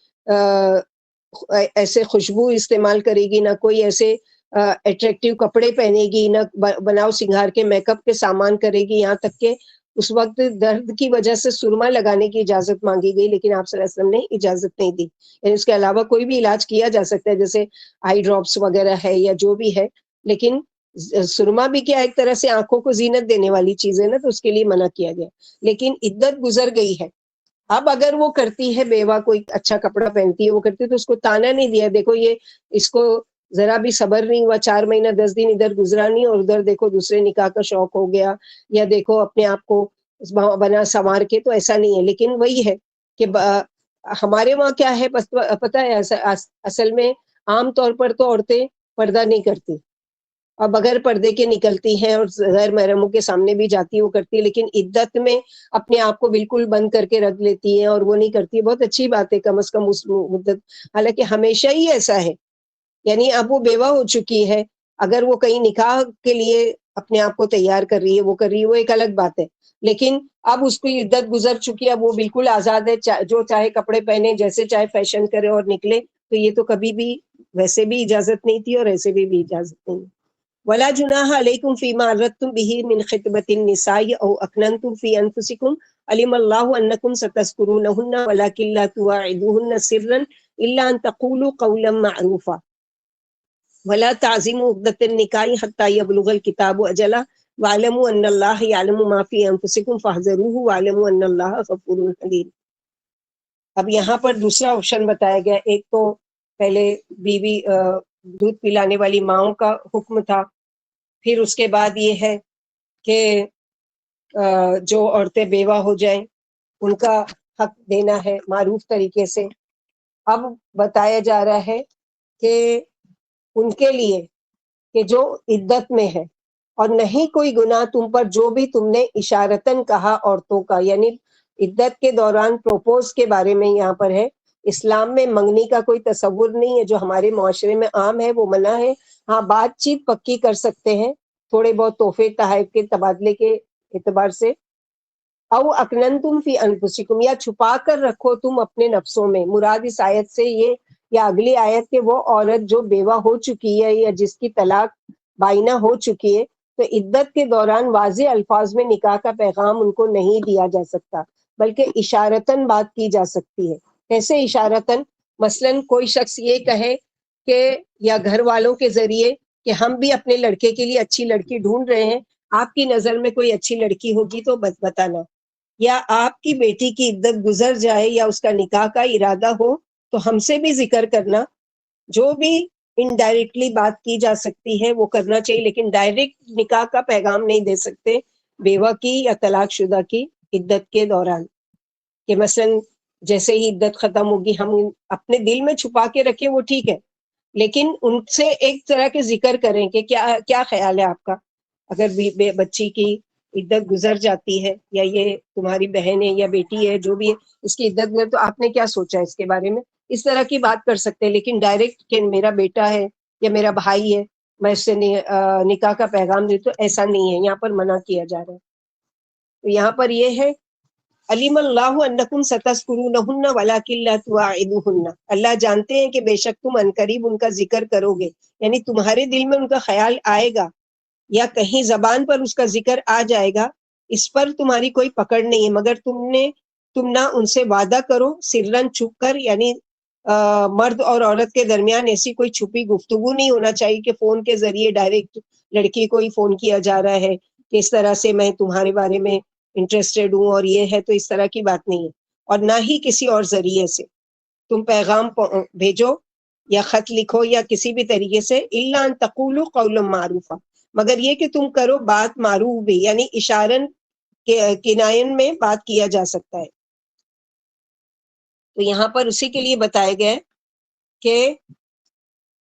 ایسے خوشبو استعمال کرے گی، نہ کوئی ایسے اٹریکٹیو کپڑے پہنے گی، نہ بناؤ سنگھار کے میک اپ کے سامان کرے گی، یہاں تک کہ اس وقت درد کی وجہ سے سرما لگانے کی اجازت مانگی گئی لیکن آپ صلی اللہ علیہ وسلم نے اجازت نہیں دی۔ یعنی اس کے علاوہ کوئی بھی علاج کیا جا سکتا ہے جیسے آئی ڈراپس وغیرہ ہے یا جو بھی ہے، لیکن سرما بھی کیا ایک طرح سے آنکھوں کو زینت دینے والی چیز ہے نا، تو اس کے لیے منع کیا گیا۔ لیکن عدت گزر گئی ہے، اب اگر وہ کرتی ہے بیوہ کوئی اچھا کپڑا پہنتی ہے وہ کرتی ہے تو اس کو تانا نہیں دیا دیکھو یہ اس کو ذرا بھی صبر نہیں ہوا، 4 مہینہ 10 دن ادھر گزرا نہیں اور ادھر دیکھو دوسرے نکاح کا شوق ہو گیا، یا دیکھو اپنے آپ کو بنا سنوار کے، تو ایسا نہیں ہے. لیکن وہی ہے کہ ہمارے وہاں کیا ہے پتہ ہے، اصل میں عام طور پر تو عورتیں پردہ نہیں کرتی، اور بغیر پردے کے نکلتی ہیں اور غیر محرموں کے سامنے بھی جاتی وہ کرتی ہے، لیکن عدت میں اپنے آپ کو بالکل بند کر کے رکھ لیتی ہیں اور وہ نہیں کرتی. بہت اچھی بات ہے کم از کم اس مدت، حالانکہ ہمیشہ ہی ایسا ہے. یعنی اب وہ بیوہ ہو چکی ہے، اگر وہ کہیں نکاح کے لیے اپنے آپ کو تیار کر رہی ہے، وہ کر رہی ہے، وہ ایک الگ بات ہے. لیکن اب اس کی عدت گزر چکی ہے، اب وہ بالکل آزاد ہے، جو چاہے کپڑے پہنے، جیسے چاہے فیشن کرے اور نکلے. تو یہ تو کبھی بھی ویسے بھی اجازت نہیں تھی اور ایسے بھی اجازت نہیں. ولا جناح علیکم فیما عرضتم به من خطبۃ النساء او اکننتم فی انفسکم علم اللہ انکم ستذکرونہن ولکن لا تواعدوہن سرا الا ان تقولوا قولا معروفا ولا تعزموا عقدۃ النکاح حتی یبلغ الکتاب اجلہ واعلموا ان اللہ یعلم ما فی انفسکم فاحذروہ واعلموا ان اللہ غفور حلیم. اب یہاں پر دوسرا آپشن بتایا گیا. ایک تو پہلے بیوی دودھ پلانے والی ماؤں کا حکم تھا، پھر اس کے بعد یہ ہے کہ جو عورتیں بیوہ ہو جائیں ان کا حق دینا ہے معروف طریقے سے. اب بتایا جا رہا ہے کہ ان کے لیے کہ جو عدت میں ہے اور نہیں کوئی گناہ تم پر جو بھی تم نے اشارتاً کہا عورتوں کا، یعنی عدت کے دوران پروپوز کے بارے میں یہاں پر ہے. اسلام میں منگنی کا کوئی تصور نہیں ہے، جو ہمارے معاشرے میں عام ہے وہ منع ہے. ہاں بات چیت پکی کر سکتے ہیں تھوڑے بہت تحفے تحائف کے تبادلے کے اعتبار سے. او اکننتم فی انفسکم، یا چھپا کر رکھو تم اپنے نفسوں میں. مراد اس آیت سے یہ یا اگلی آیت کہ وہ عورت جو بیوہ ہو چکی ہے یا جس کی طلاق بائنہ ہو چکی ہے، تو عدت کے دوران واضح الفاظ میں نکاح کا پیغام ان کو نہیں دیا جا سکتا، بلکہ اشارتاً بات کی جا سکتی ہے. کیسے اشارتاً؟ مثلاً کوئی شخص یہ کہے کہ یا گھر والوں کے ذریعے کہ ہم بھی اپنے لڑکے کے لیے اچھی لڑکی ڈھونڈ رہے ہیں، آپ کی نظر میں کوئی اچھی لڑکی ہوگی تو بتانا. یا آپ کی بیٹی کی عدت گزر جائے یا اس کا نکاح کا ارادہ ہو تو ہم سے بھی ذکر کرنا. جو بھی انڈائریکٹلی بات کی جا سکتی ہے وہ کرنا چاہیے، لیکن ڈائریکٹ نکاح کا پیغام نہیں دے سکتے بیوہ کی یا طلاق شدہ کی عدت کے دوران. کہ مثلاً جیسے ہی عدت ختم ہوگی ہم اپنے دل میں چھپا کے رکھیں وہ ٹھیک ہے، لیکن ان سے ایک طرح کے ذکر کریں کہ کیا خیال ہے آپ کا، اگر بچی کی عدت گزر جاتی ہے یا یہ تمہاری بہن ہے یا بیٹی ہے جو بھی ہے اس کی عدت گزر، تو آپ نے کیا سوچا اس کے بارے میں. اس طرح کی بات کر سکتے ہیں، لیکن ڈائریکٹ کہ میرا بیٹا ہے یا میرا بھائی ہے میں اس سے نکاح کا پیغام دے، تو ایسا نہیں ہے، یہاں پر منع کیا جا رہا ہے. تو یہاں پر یہ ہے علیم اللہ انکم ستذکرونہن ولکن لا تواعدوہن، اللہ جانتے ہیں کہ بے شک تم عنقریب ان کا ذکر کرو گے، یعنی تمہارے دل میں ان کا خیال آئے گا یا کہیں زبان پر اس کا ذکر آ جائے گا، اس پر تمہاری کوئی پکڑ نہیں ہے، مگر تم نہ ان سے وعدہ کرو سرن چھپ کر، یعنی مرد اور عورت کے درمیان ایسی کوئی چھپی گفتگو نہیں ہونا چاہیے کہ فون کے ذریعے ڈائریکٹ لڑکی کو ہی فون کیا جا رہا ہے کہ اس طرح سے میں تمہارے بارے میں انٹرسٹڈ ہوں اور یہ ہے، تو اس طرح کی بات نہیں ہے. اور نہ ہی کسی اور ذریعے سے تم پیغام بھیجو یا خط لکھو یا کسی بھی طریقے سے، الا ان تقولوا قولا معروفا، مگر یہ کہ تم کرو بات معروف بھی، یعنی اشارن کنائن میں بات کیا جا سکتا ہے. تو یہاں پر اسی کے لیے بتایا گیا کہ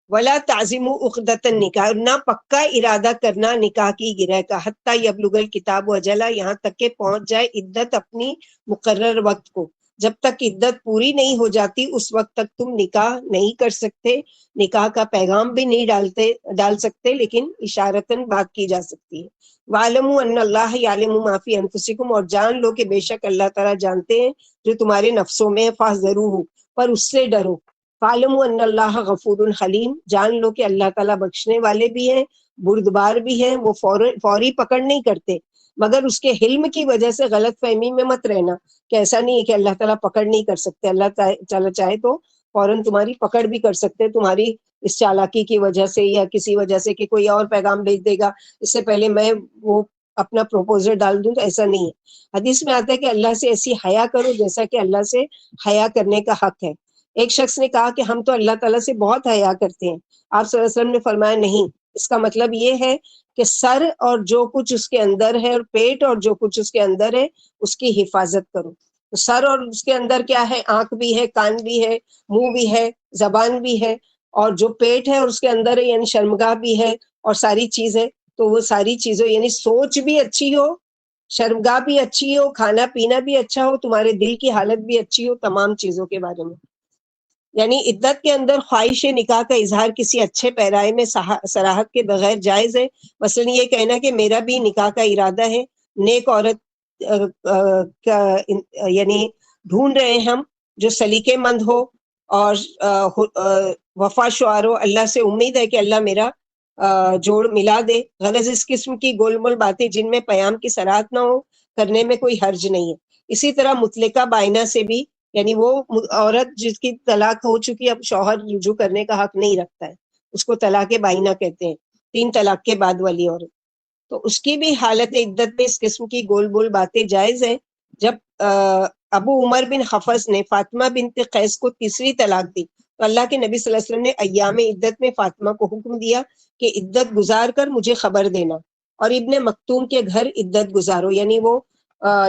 ولا تعزموا عقدۃ النکاح، نہ پکا ارادہ کرنا نکاح کی گرہ کا، حتی یبلغ الکتاب اجلہ، یہاں تک کہ پہنچ جائے عدت اپنی مقرر وقت کو. جب تک عدت پوری نہیں ہو جاتی اس وقت تک تم نکاح نہیں کر سکتے، نکاح کا پیغام بھی نہیں ڈال سکتے، لیکن اشارتاً بات کی جا سکتی ہے. وَاعْلَمُوا أَنَّ اللَّهَ يَعْلَمُ مَا فِي أَنفُسِكُمْ، اور جان لو کہ بے شک اللہ تعالیٰ جانتے ہیں جو تمہارے نفسوں میں، فَاحْذَرُوهُ، پر اس سے ڈرو. فَاعْلَمُوا أَنَّ اللَّهَ غَفُورٌ حَلِيمٌ، جان لو کہ اللہ تعالیٰ بخشنے والے بھی ہیں، بردبار بھی ہیں، وہ فوری پکڑ نہیں کرتے. مگر اس کے حلم کی وجہ سے غلط فہمی میں مت رہنا کہ ایسا نہیں ہے کہ اللہ تعالیٰ پکڑ نہیں کر سکتے، اللہ تعالیٰ چاہے تو فوراً تمہاری پکڑ بھی کر سکتے، تمہاری اس چالاکی کی وجہ سے یا کسی وجہ سے کہ کوئی اور پیغام بھیج دے گا اس سے پہلے میں وہ اپنا پروپوزل ڈال دوں، تو ایسا نہیں ہے. حدیث میں آتا ہے کہ اللہ سے ایسی حیا کرو جیسا کہ اللہ سے حیا کرنے کا حق ہے. ایک شخص نے کہا کہ ہم تو اللہ تعالیٰ سے بہت حیا کرتے ہیں. آپ صلی اللہ علیہ وسلم نے فرمایا نہیں، اس کا مطلب یہ ہے کہ سر اور جو کچھ اس کے اندر ہے، اور پیٹ اور جو کچھ اس کے اندر ہے، اس کی حفاظت کرو. تو سر اور اس کے اندر کیا ہے؟ آنکھ بھی ہے، کان بھی ہے، منہ بھی ہے، زبان بھی ہے، اور جو پیٹ ہے اور اس کے اندر ہے یعنی شرمگاہ بھی ہے اور ساری چیزیں. تو وہ ساری چیزیں یعنی سوچ بھی اچھی ہو، شرمگاہ بھی اچھی ہو، کھانا پینا بھی اچھا ہو، تمہارے دل کی حالت بھی اچھی ہو، تمام چیزوں کے بارے میں. یعنی عدت کے اندر خواہش نکاح کا اظہار کسی اچھے پیرائے میں صراحت کے بغیر جائز ہے. مثلا یہ کہنا کہ میرا بھی نکاح کا ارادہ ہے، نیک عورت یعنی ڈھونڈ رہے ہیں ہم جو سلیقے مند ہو اور وفا شعار ہو، اللہ سے امید ہے کہ اللہ میرا جوڑ ملا دے. غرض اس قسم کی گول مول باتیں جن میں پیام کی صراحت نہ ہو، کرنے میں کوئی حرج نہیں ہے. اسی طرح مطلقہ بائنہ سے بھی، یعنی وہ عورت جس کی طلاق ہو چکی، اب شوہر رجوع کرنے کا حق نہیں رکھتا ہے، اس کو طلاق بائنہ کہتے ہیں، 3 طلاق کے بعد والی عورت. تو اس کی بھی حالت عدت میں اس قسم کی گول بول باتیں جائز ہیں. جب ابو عمر بن حفص نے فاطمہ بنت قیس کو تیسری طلاق دی تو اللہ کے نبی صلی اللہ علیہ وسلم نے ایام عدت میں فاطمہ کو حکم دیا کہ عدت گزار کر مجھے خبر دینا، اور ابن مکتوم کے گھر عدت گزارو، یعنی وہ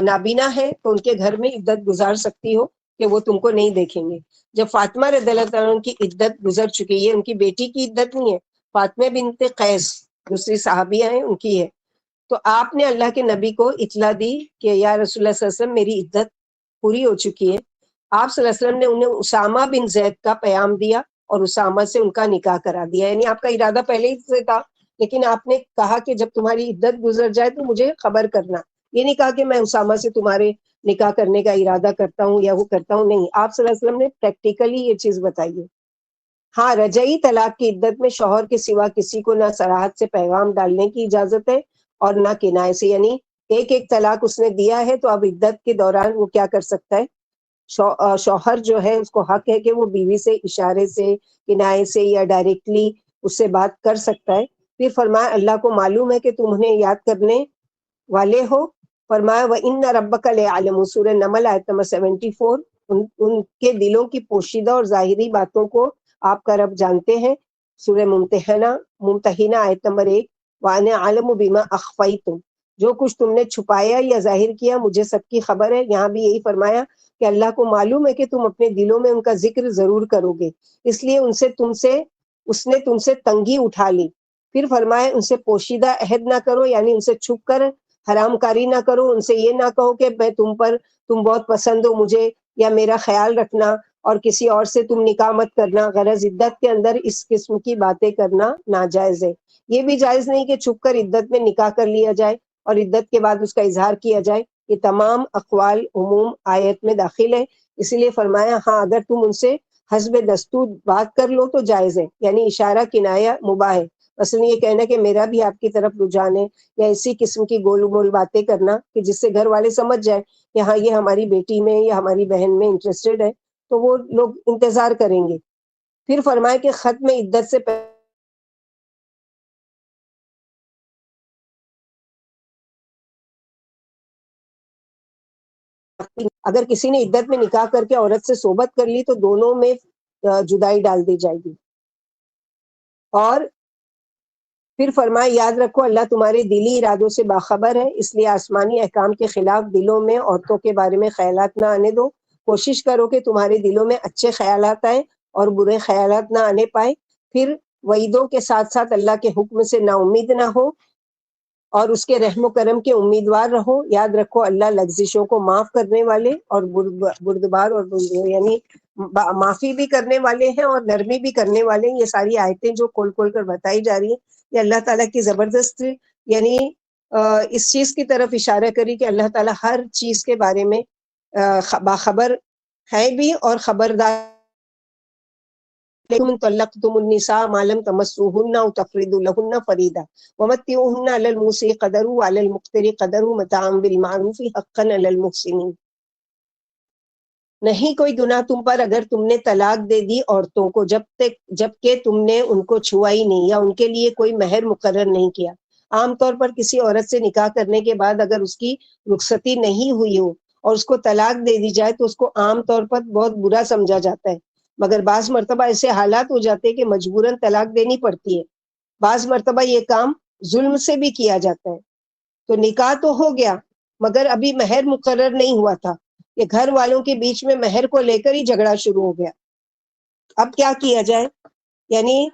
نابینا ہے تو ان کے گھر میں عدت گزار سکتی ہو کہ وہ تم کو نہیں دیکھیں گے. جب فاطمہ رضی اللہ عنہ کی عدت گزر چکی ہے، ان کی بیٹی کی عدت نہیں ہے، فاطمہ بنت قیس دوسری صحابیہ ہیں ان کی ہے، تو آپ نے اللہ کے نبی کو اطلاع دی کہ یا رسول اللہ صلی اللہ علیہ وسلم میری عدت پوری ہو چکی ہے. آپ صلی اللہ علیہ وسلم نے انہیں اسامہ بن زید کا پیام دیا اور اسامہ سے ان کا نکاح کرا دیا. یعنی آپ کا ارادہ پہلے ہی سے تھا، لیکن آپ نے کہا کہ جب تمہاری عدت گزر جائے تو مجھے خبر کرنا. یہ نہیں کہا کہ میں اسامہ سے تمہارے نکاح کرنے کا ارادہ کرتا ہوں یا وہ کرتا ہوں، نہیں، آپ صلی اللہ علیہ وسلم نے پریکٹیکلی یہ چیز بتائی ہے. ہاں، رجعی طلاق کی عدت میں شوہر کے سوا کسی کو نہ صراحت سے پیغام ڈالنے کی اجازت ہے اور نہ کنائے سے. یعنی ایک طلاق اس نے دیا ہے تو اب عدت کے دوران وہ کیا کر سکتا ہے؟ شوہر جو ہے اس کو حق ہے کہ وہ بیوی سے اشارے سے، کنائے سے یا ڈائریکٹلی اس سے بات کر سکتا ہے. پھر فرمایا اللہ کو معلوم ہے کہ تم انہیں یاد کرنے والے ہو. فرمایا وَإِنَّ رَبَّكَ لَيَعْلَمُ، سورہ نمل آیت نمبر 74. ان کے دلوں کی پوشیدہ اور ظاہری باتوں کو آپ کا رب جانتے ہیں. سورہ ممتحنہ آیت نمبر 1. وَأَنَا أَعْلَمُ بِمَا أَخْفَيْتُمْ، جو کچھ تم نے چھپایا یا ظاہر کیا مجھے سب کی خبر ہے. یہاں بھی یہی فرمایا کہ اللہ کو معلوم ہے کہ تم اپنے دلوں میں ان کا ذکر ضرور کرو گے، اس لیے اس نے تم سے تنگی اٹھا لی. پھر فرمایا ان سے پوشیدہ عہد نہ کرو، یعنی ان سے چھپ کر حرام کاری نہ کرو. ان سے یہ نہ کہو کہ میں تم بہت پسند ہو مجھے یا میرا خیال رکھنا، اور کسی اور سے تم نکاح مت کرنا. غرض عدت کے اندر اس قسم کی باتیں کرنا ناجائز ہے. یہ بھی جائز نہیں کہ چھپ کر عدت میں نکاح کر لیا جائے اور عدت کے بعد اس کا اظہار کیا جائے. یہ تمام اقوال عموم آیت میں داخل ہے. اسی لیے فرمایا ہاں اگر تم ان سے حسب دستور بات کر لو تو جائز ہے، یعنی اشارہ کنایہ مباح ہے. مثلا یہ کہنا کہ میرا بھی آپ کی طرف رجحان ہے، یا اسی قسم کی گول مول باتیں کرنا کہ جس سے گھر والے سمجھ جائے کہ ہاں یہ ہماری بیٹی میں یا ہماری بہن میں انٹرسٹڈ ہے، تو وہ لوگ انتظار کریں گے. پھر فرمایا کہ ختم عدت سے اگر کسی نے عدت میں نکاح کر کے عورت سے صحبت کر لی تو دونوں میں جدائی ڈال دی جائے گی. اور پھر فرمایا یاد رکھو اللہ تمہارے دلی ارادوں سے باخبر ہے، اس لیے آسمانی احکام کے خلاف دلوں میں عورتوں کے بارے میں خیالات نہ آنے دو. کوشش کرو کہ تمہارے دلوں میں اچھے خیالات آئیں اور برے خیالات نہ آنے پائے. پھر وعیدوں کے ساتھ ساتھ اللہ کے حکم سے نا امید نہ ہو اور اس کے رحم و کرم کے امیدوار رہو. یاد رکھو اللہ لغزشوں کو معاف کرنے والے اور بردبار اور یعنی معافی بھی کرنے والے ہیں اور نرمی بھی کرنے والے ہیں. یہ ساری آیتیں جو کھول کھول کر بتائی جا رہی ہیں یہ اللہ تعالیٰ کی زبردست یعنی اس چیز کی طرف اشارہ کری کہ اللہ تعالیٰ ہر چیز کے بارے میں باخبر ہے بھی اور خبردار. لیکن طلقتم النساء ما لم تمسوهن او تفرضوا لهن فريضة ومتعوهن على الموسع قدره وعلى المقتر قدره متاعا بالمعروف حقا على المحسنين. نہیں کوئی گناہ تم پر اگر تم نے طلاق دے دی عورتوں کو جب کہ تم نے ان کو چھوا ہی نہیں یا ان کے لیے کوئی مہر مقرر نہیں کیا. عام طور پر کسی عورت سے نکاح کرنے کے بعد اگر اس کی رخصتی نہیں ہوئی ہو اور اس کو طلاق دے دی جائے تو اس کو عام طور پر بہت برا سمجھا جاتا ہے. مگر بعض مرتبہ ایسے حالات ہو جاتے ہیں کہ مجبوراً طلاق دینی پڑتی ہے. بعض مرتبہ یہ کام ظلم سے بھی کیا جاتا ہے. تو نکاح تو ہو گیا مگر ابھی مہر مقرر نہیں ہوا تھا، کہ گھر والوں کے بیچ میں مہر کو لے کر ہی جھگڑا شروع ہو گیا. اب کیا کیا جائے؟ یعنی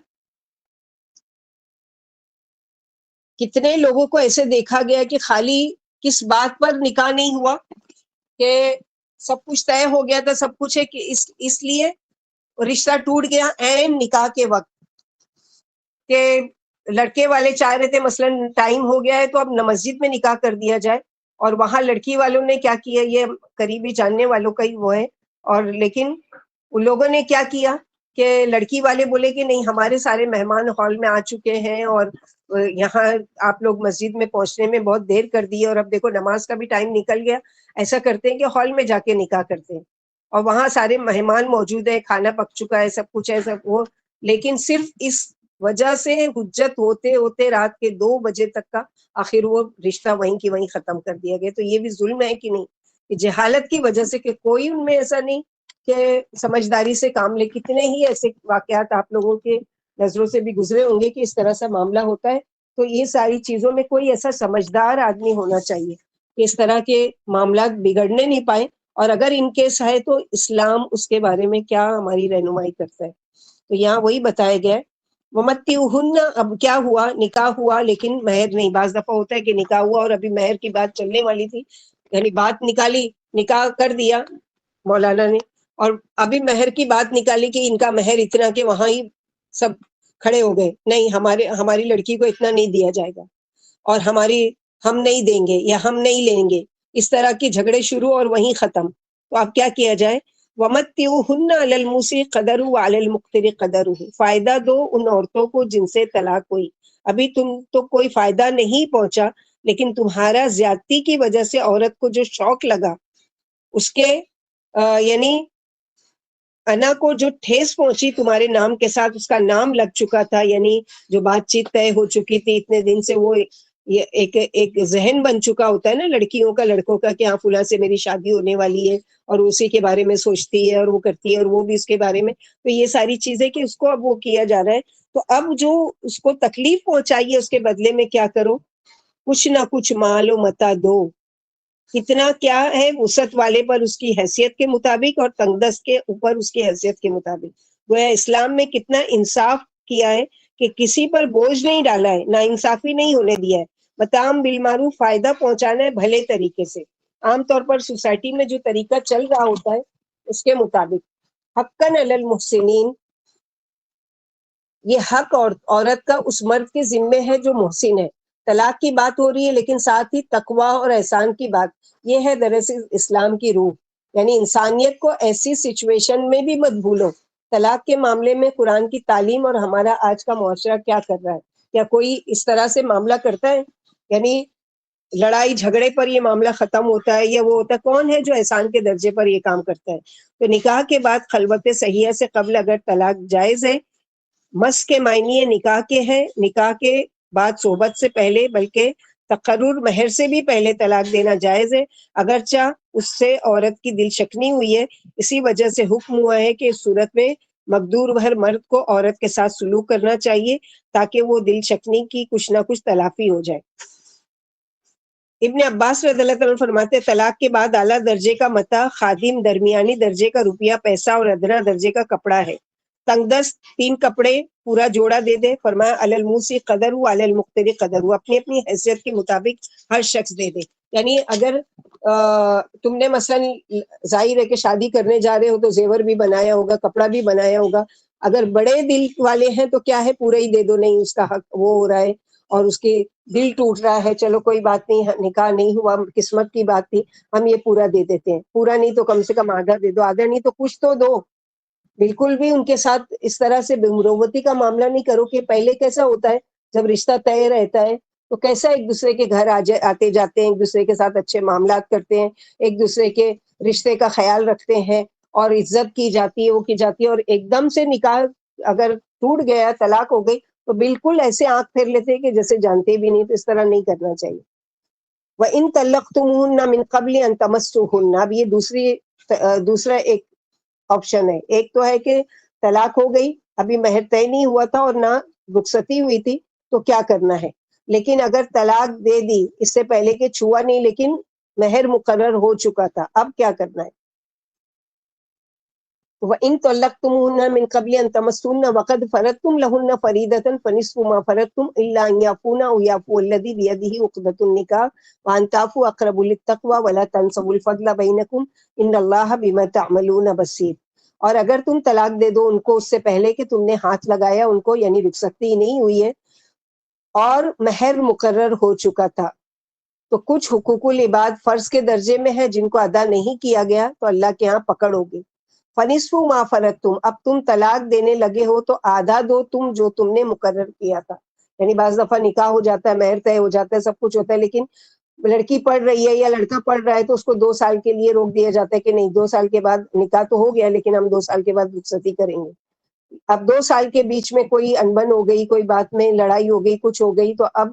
کتنے لوگوں کو ایسے دیکھا گیا کہ خالی کس بات پر نکاح نہیں ہوا، کہ سب کچھ طے ہو گیا تھا، سب کچھ ہے، کہ اس لیے رشتہ ٹوٹ گیا عین نکاح کے وقت، کہ لڑکے والے چاہ رہے تھے مثلا ٹائم ہو گیا ہے تو اب مسجد میں نکاح کر دیا جائے، اور وہاں لڑکی والوں نے کیا کیا، یہ قریبی جاننے والوں کا ہی وہ ہے، اور لیکن ان لوگوں نے کیا کیا کہ لڑکی والے بولے کہ نہیں، ہمارے سارے مہمان ہال میں آ چکے ہیں اور یہاں آپ لوگ مسجد میں پہنچنے میں بہت دیر کر دی ہے، اور اب دیکھو نماز کا بھی ٹائم نکل گیا، ایسا کرتے ہیں کہ ہال میں جا کے نکاح کرتے ہیں، اور وہاں سارے مہمان موجود ہیں، کھانا پک چکا ہے، سب کچھ ہے، سب وہ، لیکن صرف اس وجہ سے حجت ہوتے ہوتے رات کے 2 بجے تک کا آخر وہ رشتہ وہیں کی وہیں ختم کر دیا گیا. تو یہ بھی ظلم ہے کہ نہیں؟ کہ جہالت کی وجہ سے، کہ کوئی ان میں ایسا نہیں کہ سمجھداری سے کام لے. کتنے ہی ایسے واقعات آپ لوگوں کے نظروں سے بھی گزرے ہوں گے کہ اس طرح سے معاملہ ہوتا ہے. تو یہ ساری چیزوں میں کوئی ایسا سمجھدار آدمی ہونا چاہیے کہ اس طرح کے معاملات بگڑنے نہیں پائے، اور اگر ان کیس ہے تو اسلام اس کے بارے میں کیا ہماری رہنمائی کرتا ہے. تو یہاں وہی بتایا گیا ہے. ومتعوہن، اب کیا ہوا، نکاح ہوا لیکن مہر نہیں. بعض دفعہ ہوتا ہے کہ نکاح ہوا اور ابھی مہر کی بات چلنے والی تھی، یعنی بات نکالی، نکاح کر دیا مولانا نے، اور ابھی مہر کی بات نکالی کہ ان کا مہر اتنا، کہ وہاں ہی سب کھڑے ہو گئے، نہیں ہماری لڑکی کو اتنا نہیں دیا جائے گا، اور ہم نہیں دیں گے یا ہم نہیں لیں گے، اس طرح کے جھگڑے شروع اور وہیں ختم. تو اب کیا کیا جائے؟ وَمَتِّعُوهُنَّ عَلَى الْمُوسِعِ قَدَرُهُ وَعَلَى الْمُقْتِرِ قَدَرُهُ، فائدہ دو ان عورتوں کو جن سے طلاق ہوئی. ابھی تم تو کوئی فائدہ نہیں پہنچا، لیکن تمہارا زیادتی کی وجہ سے عورت کو جو شوق لگا، اس کے یعنی انا کو جو ٹھیس پہنچی تمہارے نام کے ساتھ، اس کا نام لگ چکا تھا، یعنی جو بات چیت طے ہو چکی تھی اتنے دن سے، وہ یہ ایک ذہن بن چکا ہوتا ہے نا لڑکیوں کا، لڑکوں کا، کہ ہاں فلاں سے میری شادی ہونے والی ہے، اور اسی کے بارے میں سوچتی ہے اور وہ کرتی ہے، اور وہ بھی اس کے بارے میں. تو یہ ساری چیزیں کہ اس کو اب وہ کیا جا رہا ہے. تو اب جو اس کو تکلیف پہنچائیے اس کے بدلے میں کیا کرو؟ کچھ نہ کچھ مال و متا دو. کتنا کیا ہے وسعت والے پر اس کی حیثیت کے مطابق، اور تنگ دست کے اوپر اس کی حیثیت کے مطابق. گویا اسلام میں کتنا انصاف کیا ہے کہ کسی پر بوجھ نہیں ڈالا ہے، نا انصافی نہیں ہونے دیا ہے. بتام بالمعروف، فائدہ پہنچانا ہے بھلے طریقے سے. عام طور پر سوسائٹی میں جو طریقہ چل رہا ہوتا ہے اس کے مطابق. حقاً علی المحسنین، یہ حق اور عورت کا اس مرد کے ذمے ہے جو محسن ہے. طلاق کی بات ہو رہی ہے لیکن ساتھ ہی تقوی اور احسان کی بات. یہ ہے دراصل اسلام کی روح، یعنی انسانیت کو ایسی سچویشن میں بھی مت بھولو. طلاق کے معاملے میں قرآن کی تعلیم اور ہمارا آج کا معاشرہ کیا کر رہا ہے؟ کیا کوئی اس طرح سے معاملہ کرتا ہے؟ یعنی لڑائی جھگڑے پر یہ معاملہ ختم ہوتا ہے، یا وہ ہوتا ہے؟ کون ہے جو احسان کے درجے پر یہ کام کرتا ہے؟ تو نکاح کے بعد خلوت صحیحہ سے قبل اگر طلاق جائز ہے، مس کے معنی نکاح کے ہیں، نکاح کے بعد صحبت سے پہلے بلکہ تقرر مہر سے بھی پہلے طلاق دینا جائز ہے، اگرچہ اس سے عورت کی دل شکنی ہوئی ہے. اسی وجہ سے حکم ہوا ہے کہ اس صورت میں مقدور بھر مرد کو عورت کے ساتھ سلوک کرنا چاہیے تاکہ وہ دل شکنی کی کچھ نہ کچھ تلافی ہو جائے. ابن عباس رضی اللہ عنہ فرماتے ہیں طلاق کے بعد اعلیٰ درجے کا متاع خادم، درمیانی درجے کا روپیہ پیسہ، اور ادنا درجے کا کپڑا ہے. تنگ دست 3 کپڑے پورا جوڑا دے دے. فرمایا علی الموسع قدر علی المقتر قدر، اپنی اپنی حیثیت کے مطابق ہر شخص دے دے. یعنی اگر تم نے مثلا ظاہر ہے کہ شادی کرنے جا رہے ہو تو زیور بھی بنایا ہوگا، کپڑا بھی بنایا ہوگا. اگر بڑے دل والے ہیں تو کیا ہے، پورا ہی دے دو، نہیں اس کا حق وہ ہو رہا ہے اور اس کی دل ٹوٹ رہا ہے، چلو کوئی بات نہیں، نکاح نہیں ہوا، قسمت کی بات تھی، ہم یہ پورا دے دیتے ہیں. پورا نہیں تو کم سے کم آدھا دے دو، آدھا نہیں تو کچھ تو دو. بالکل بھی ان کے ساتھ اس طرح سے بمروتی کا معاملہ نہیں کرو. کہ پہلے کیسا ہوتا ہے جب رشتہ طے رہتا ہے تو کیسا ایک دوسرے کے گھر آتے جاتے ہیں، ایک دوسرے کے ساتھ اچھے معاملات کرتے ہیں، ایک دوسرے کے رشتے کا خیال رکھتے ہیں، اور عزت کی جاتی ہے، وہ کی جاتی ہے. اور ایک دم سے نکاح اگر ٹوٹ گیا، طلاق ہو گئی، تو بالکل ایسے آنکھ پھیر لیتے ہیں کہ جیسے جانتے بھی نہیں. تو اس طرح نہیں کرنا چاہیے. وَإِن طَلَّقْتُمُوهُنَّ مِن قَبْلِ أَن تَمَسُّوهُنَّ، اب یہ دوسرا ایک آپشن ہے. ایک تو ہے کہ طلاق ہو گئی, ابھی مہر طے نہیں ہوا تھا اور نہ رخصتی ہوئی تھی, تو کیا کرنا ہے. لیکن اگر طلاق دے دی اس سے پہلے کہ چھوا نہیں لیکن مہر مقرر ہو چکا تھا, اب کیا کرنا ہے. وَإِن طَلَّقْتُمُوهُنَّ مِن قَبْلِ أَن تَمَسُّوهُنَّ وَقَدْ فَرَضْتُمْ لَهُنَّ فَرِيضَةً فَنِصْفُ مَا فَرَضْتُمْ إِلَّا أَن يَعْفُونَ أَوْ يَعْفُوَ الَّذِي بِيَدِهِ عُقْدَةُ النِّكَاحِ وَأَن تَعْفُوا أَقْرَبُ لِلتَّقْوَىٰ وَلَا تَنسَوُا الْفَضْلَ بَيْنَكُمْ إِنَّ اللَّهَ بِمَا تَعْمَلُونَ بَصِيرٌ. اور اگر تم طلاق دے دو ان کو اس سے پہلے کہ تم نے ہاتھ لگایا ان کو, یعنی رخصتی نہیں ہوئی ہے اور مہر مقرر ہو چکا تھا, تو کچھ حقوق العباد فرض کے درجے میں ہے جن کو ادا نہیں کیا گیا تو اللہ کے ہاں پکڑ ہوگی. فنصف ما فرضتم, اب تم طلاق دینے لگے ہو تو آدھا دو تم جو تم نے مقرر کیا تھا. یعنی بعض دفعہ نکاح ہو جاتا ہے, مہر طے ہو جاتا ہے, سب کچھ ہوتا ہے, لیکن لڑکی پڑھ رہی ہے یا لڑکا پڑھ رہا ہے تو اس کو 2 سال کے لیے روک دیا جاتا ہے کہ نہیں 2 سال کے بعد نکاح تو ہو گیا لیکن ہم 2 سال کے بعد رخصتی کریں گے. اب 2 سال کے بیچ میں کوئی انبن ہو گئی, کوئی بات میں لڑائی ہو گئی, کچھ ہو گئی, تو اب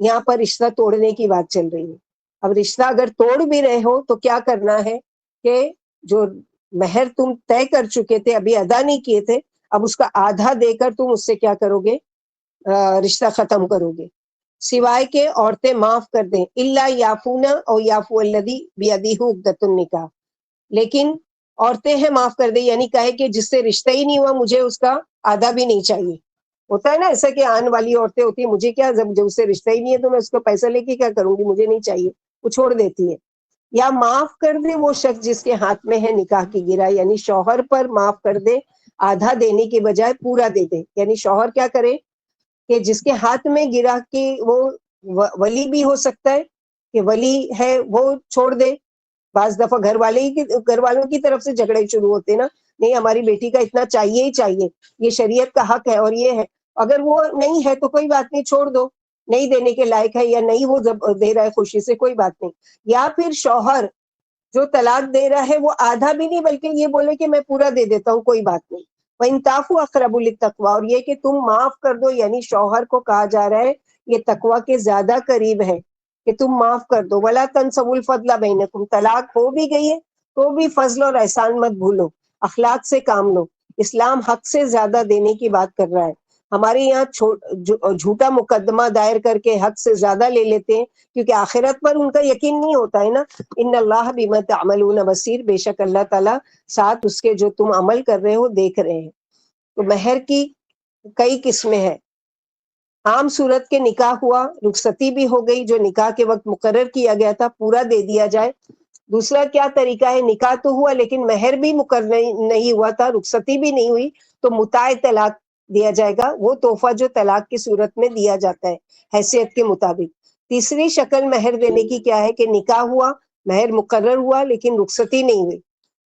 یہاں پر رشتہ توڑنے کی بات چل رہی ہے. اب رشتہ اگر توڑ بھی رہے ہو تو کیا کرنا ہے کہ جو مہر تم طے کر چکے تھے ابھی ادا نہیں کیے تھے, اب اس کا آدھا دے کر تم اس سے کیا کرو گے, رشتہ ختم کرو گے, سوائے کہ عورتیں معاف کر دیں. الا یافونا او یافو الذی بیدہ عقدۃ النکاح, لیکن عورتیں ہیں معاف کر دیں, یعنی کہے کہ جس سے رشتہ ہی نہیں ہوا مجھے اس کا آدھا بھی نہیں چاہیے. ہوتا ہے نا ایسا کہ آنے والی عورتیں ہوتی ہیں, مجھے کیا, جب اس سے رشتہ ہی نہیں ہے تو میں اس کو پیسہ لے کے کیا کروں گی, مجھے نہیں چاہیے, وہ چھوڑ دیتی ہے. یا معاف کر دے وہ شخص جس کے ہاتھ میں ہے نکاح کی گرہ, یعنی شوہر پر معاف کر دے, آدھا دینے کے بجائے پورا دے دے. یعنی شوہر کیا کرے کہ جس کے ہاتھ میں گرہ کی, وہ ولی بھی ہو سکتا ہے کہ ولی ہے وہ چھوڑ دے. بعض دفعہ گھر والوں کی طرف سے جھگڑے شروع ہوتے نا, نہیں ہماری بیٹی کا اتنا چاہیے ہی چاہیے, یہ شریعت کا حق ہے اور یہ ہے. اگر وہ نہیں ہے تو کوئی بات نہیں, چھوڑ دو, نہیں دینے کے لائق ہے یا نہیں وہ دے رہا ہے خوشی سے, کوئی بات نہیں. یا پھر شوہر جو طلاق دے رہا ہے وہ آدھا بھی نہیں بلکہ یہ بولے کہ میں پورا دے دیتا ہوں, کوئی بات نہیں. وَإِن تَعْفُوا أَقْرَبُ لِلتَّقْوَىٰ, اور یہ کہ تم معاف کر دو, یعنی شوہر کو کہا جا رہا ہے یہ تقویٰ کے زیادہ قریب ہے کہ تم معاف کر دو. وَلَا تَنْسَوُا الْفَضْلَ بَيْنَكُمْ, طلاق ہو بھی گئی ہے تو بھی فضل اور احسان مت بھولو, اخلاق سے کام لو. اسلام حق سے زیادہ دینے کی بات کر رہا ہے. ہمارے یہاں جھوٹا مقدمہ دائر کر کے حق سے زیادہ لے لیتے ہیں کیونکہ آخرت پر ان کا یقین نہیں ہوتا ہے نا. ان اللہ بما تعملون بصیر, بے شک اللہ تعالیٰ ساتھ اس کے جو تم عمل کر رہے ہو دیکھ رہے ہیں. تو مہر کی کئی قسمیں ہیں. عام صورت کے نکاح ہوا, رخصتی بھی ہو گئی, جو نکاح کے وقت مقرر کیا گیا تھا پورا دے دیا جائے. دوسرا کیا طریقہ ہے, نکاح تو ہوا لیکن مہر بھی مقرر نہیں ہوا تھا, رخصتی بھی نہیں ہوئی, تو متاع طلاق دیا جائے گا, وہ تحفہ جو طلاق کی صورت میں دیا جاتا ہے حیثیت کے مطابق. تیسری شکل مہر دینے کی کیا ہے کہ نکاح ہوا, مہر مقرر ہوا لیکن رخصتی نہیں ہوئی,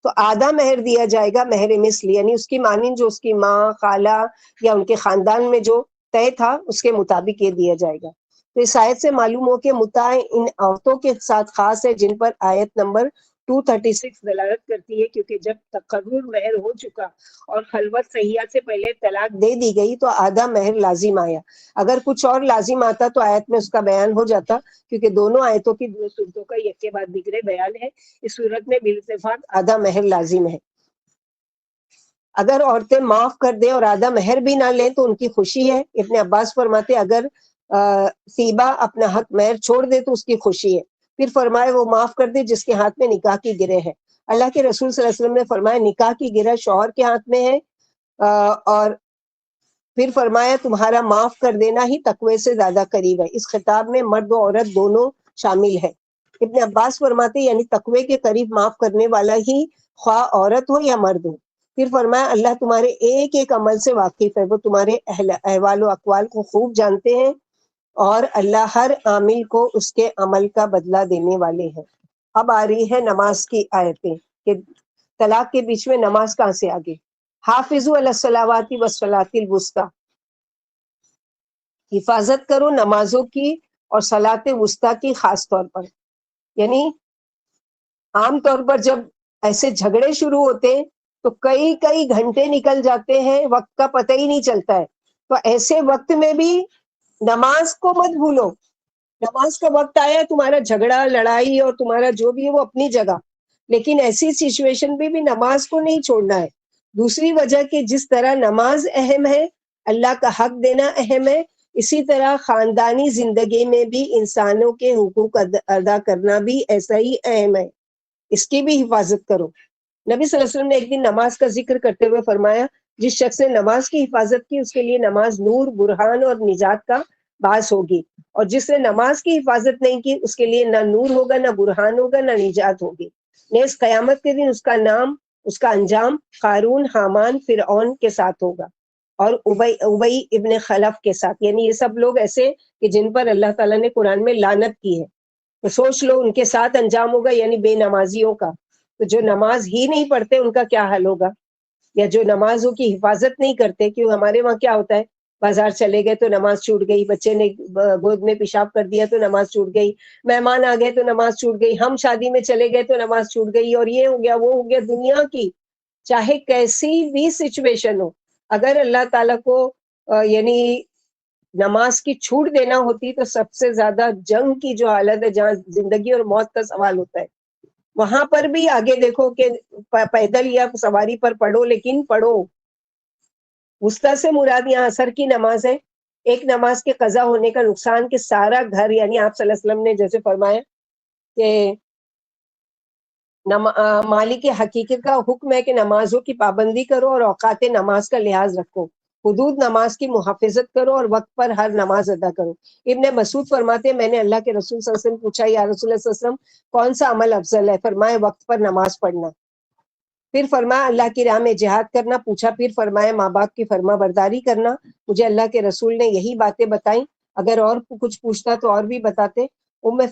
تو آدھا مہر دیا جائے گا, مہر مثل, یعنی اس کی مانند جو اس کی ماں, خالہ یا ان کے خاندان میں جو طے تھا اس کے مطابق یہ دیا جائے گا. تو اس آیت سے معلوم ہو کہ متاع ان عورتوں کے ساتھ خاص ہے جن پر آیت نمبر 236 دلالت کرتی ہے, کیونکہ جب تقرر مہر ہو چکا اور خلوت صحیحہ سے پہلے طلاق دے دی گئی تو آدھا مہر لازم آیا. اگر کچھ اور لازم آتا تو آیت میں اس کا بیان ہو جاتا, کیونکہ دونوں آیتوں کی دو صورتوں کا یک کے بعد دیگرے بیان ہے. اس صورت میں بالاتفاق آدھا مہر لازم ہے. اگر عورتیں معاف کر دیں اور آدھا مہر بھی نہ لیں تو ان کی خوشی ہے. ابن عباس فرماتے اگر سیبا اپنا حق مہر چھوڑ دے تو اس کی خوشی ہے. پھر فرمائے وہ معاف کر دے جس کے ہاتھ میں نکاح کی گرہ ہے. اللہ کے رسول صلی اللہ علیہ وسلم نے فرمایا نکاح کی گرہ شوہر کے ہاتھ میں ہے, اور پھر فرمایا تمہارا معاف کر دینا ہی تقوی سے زیادہ قریب ہے. اس خطاب میں مرد و عورت دونوں شامل ہے. ابن عباس فرماتے یعنی تقوی کے قریب معاف کرنے والا ہی خواہ عورت ہو یا مرد ہو. پھر فرمایا اللہ تمہارے ایک ایک عمل سے واقف ہے, وہ تمہارے احوال و اقوال کو خوب جانتے ہیں, اور اللہ ہر عامل کو اس کے عمل کا بدلہ دینے والے ہیں. اب آ رہی ہے نماز کی آیتیں کہ طلاق کے بیچ میں نماز کہاں سے آگے. حافظوا علی الصلوات والصلاۃ الوسطی, حفاظت کرو نمازوں کی اور صلاۃ وسطیٰ کی خاص طور پر. یعنی عام طور پر جب ایسے جھگڑے شروع ہوتے ہیں تو کئی کئی گھنٹے نکل جاتے ہیں, وقت کا پتہ ہی نہیں چلتا ہے. تو ایسے وقت میں بھی نماز کو مت بھولو. نماز کا وقت آیا, تمہارا جھگڑا لڑائی اور تمہارا جو بھی ہے وہ اپنی جگہ, لیکن ایسی سچویشن میں بھی نماز کو نہیں چھوڑنا ہے. دوسری وجہ کہ جس طرح نماز اہم ہے، اللہ کا حق دینا اہم ہے، اسی طرح خاندانی زندگی میں بھی انسانوں کے حقوق ادا کرنا بھی ایسا ہی اہم ہے. اس کی بھی حفاظت کرو. نبی صلی اللہ علیہ وسلم نے ایک دن نماز کا ذکر کرتے ہوئے فرمایا، جس شخص نے نماز کی حفاظت کی اس کے لیے نماز نور، برہان اور نجات کا باعث ہوگی، اور جس نے نماز کی حفاظت نہیں کی اس کے لیے نہ نور ہوگا، نہ برہان ہوگا، نہ نجات ہوگی. نیز قیامت کے دن اس کا نام، اس کا انجام قارون، حامان، فرعون کے ساتھ ہوگا، اور ابئی ابن خلف کے ساتھ. یعنی یہ سب لوگ ایسے کہ جن پر اللہ تعالیٰ نے قرآن میں لعنت کی ہے. تو سوچ لو ان کے ساتھ انجام ہوگا، یعنی بے نمازیوں کا. تو جو نماز ہی نہیں پڑھتے ان کا کیا حل ہوگا، یا جو نمازوں کی حفاظت نہیں کرتے. کیوں ہمارے وہاں کیا ہوتا ہے، بازار چلے گئے تو نماز چھوٹ گئی، بچے نے گود میں پیشاب کر دیا تو نماز چھوٹ گئی، مہمان آ گئے تو نماز چھوٹ گئی، ہم شادی میں چلے گئے تو نماز چھوٹ گئی، اور یہ ہو گیا وہ ہو گیا. دنیا کی چاہے کیسی بھی سچویشن ہو، اگر اللہ تعالیٰ کو یعنی نماز کی چھوٹ دینا ہوتی تو سب سے زیادہ جنگ کی جو حالت ہے جہاں زندگی اور موت کا سوال ہوتا ہے، وہاں پر بھی آگے دیکھو کہ پیدل یا سواری پر پڑھو، لیکن پڑھو. وسطی سے مراد یہاں عصر کی نماز ہے. ایک نماز کے قضا ہونے کا نقصان کہ سارا گھر، یعنی آپ صلی اللہ علیہ وسلم نے جیسے فرمایا کہ مالک حقیقت کا حکم ہے کہ نمازوں کی پابندی کرو اور اوقات نماز کا لحاظ رکھو، حدود نماز کی محافظت کرو اور وقت پر ہر نماز ادا کرو. ابن مسعود فرماتے ہیں میں نے اللہ کے رسول صلی اللہ علیہ وسلم پوچھا، یا رسول اللہ صلی اللہ علیہ وسلم کون سا عمل افضل ہے؟ فرمایا وقت پر نماز پڑھنا. پھر فرمایا اللہ کی راہ میں جہاد کرنا. پوچھا پھر فرمایا ماں باپ کی فرما برداری کرنا. مجھے اللہ کے رسول نے یہی باتیں بتائیں، اگر اور کچھ پوچھتا تو اور بھی بتاتے.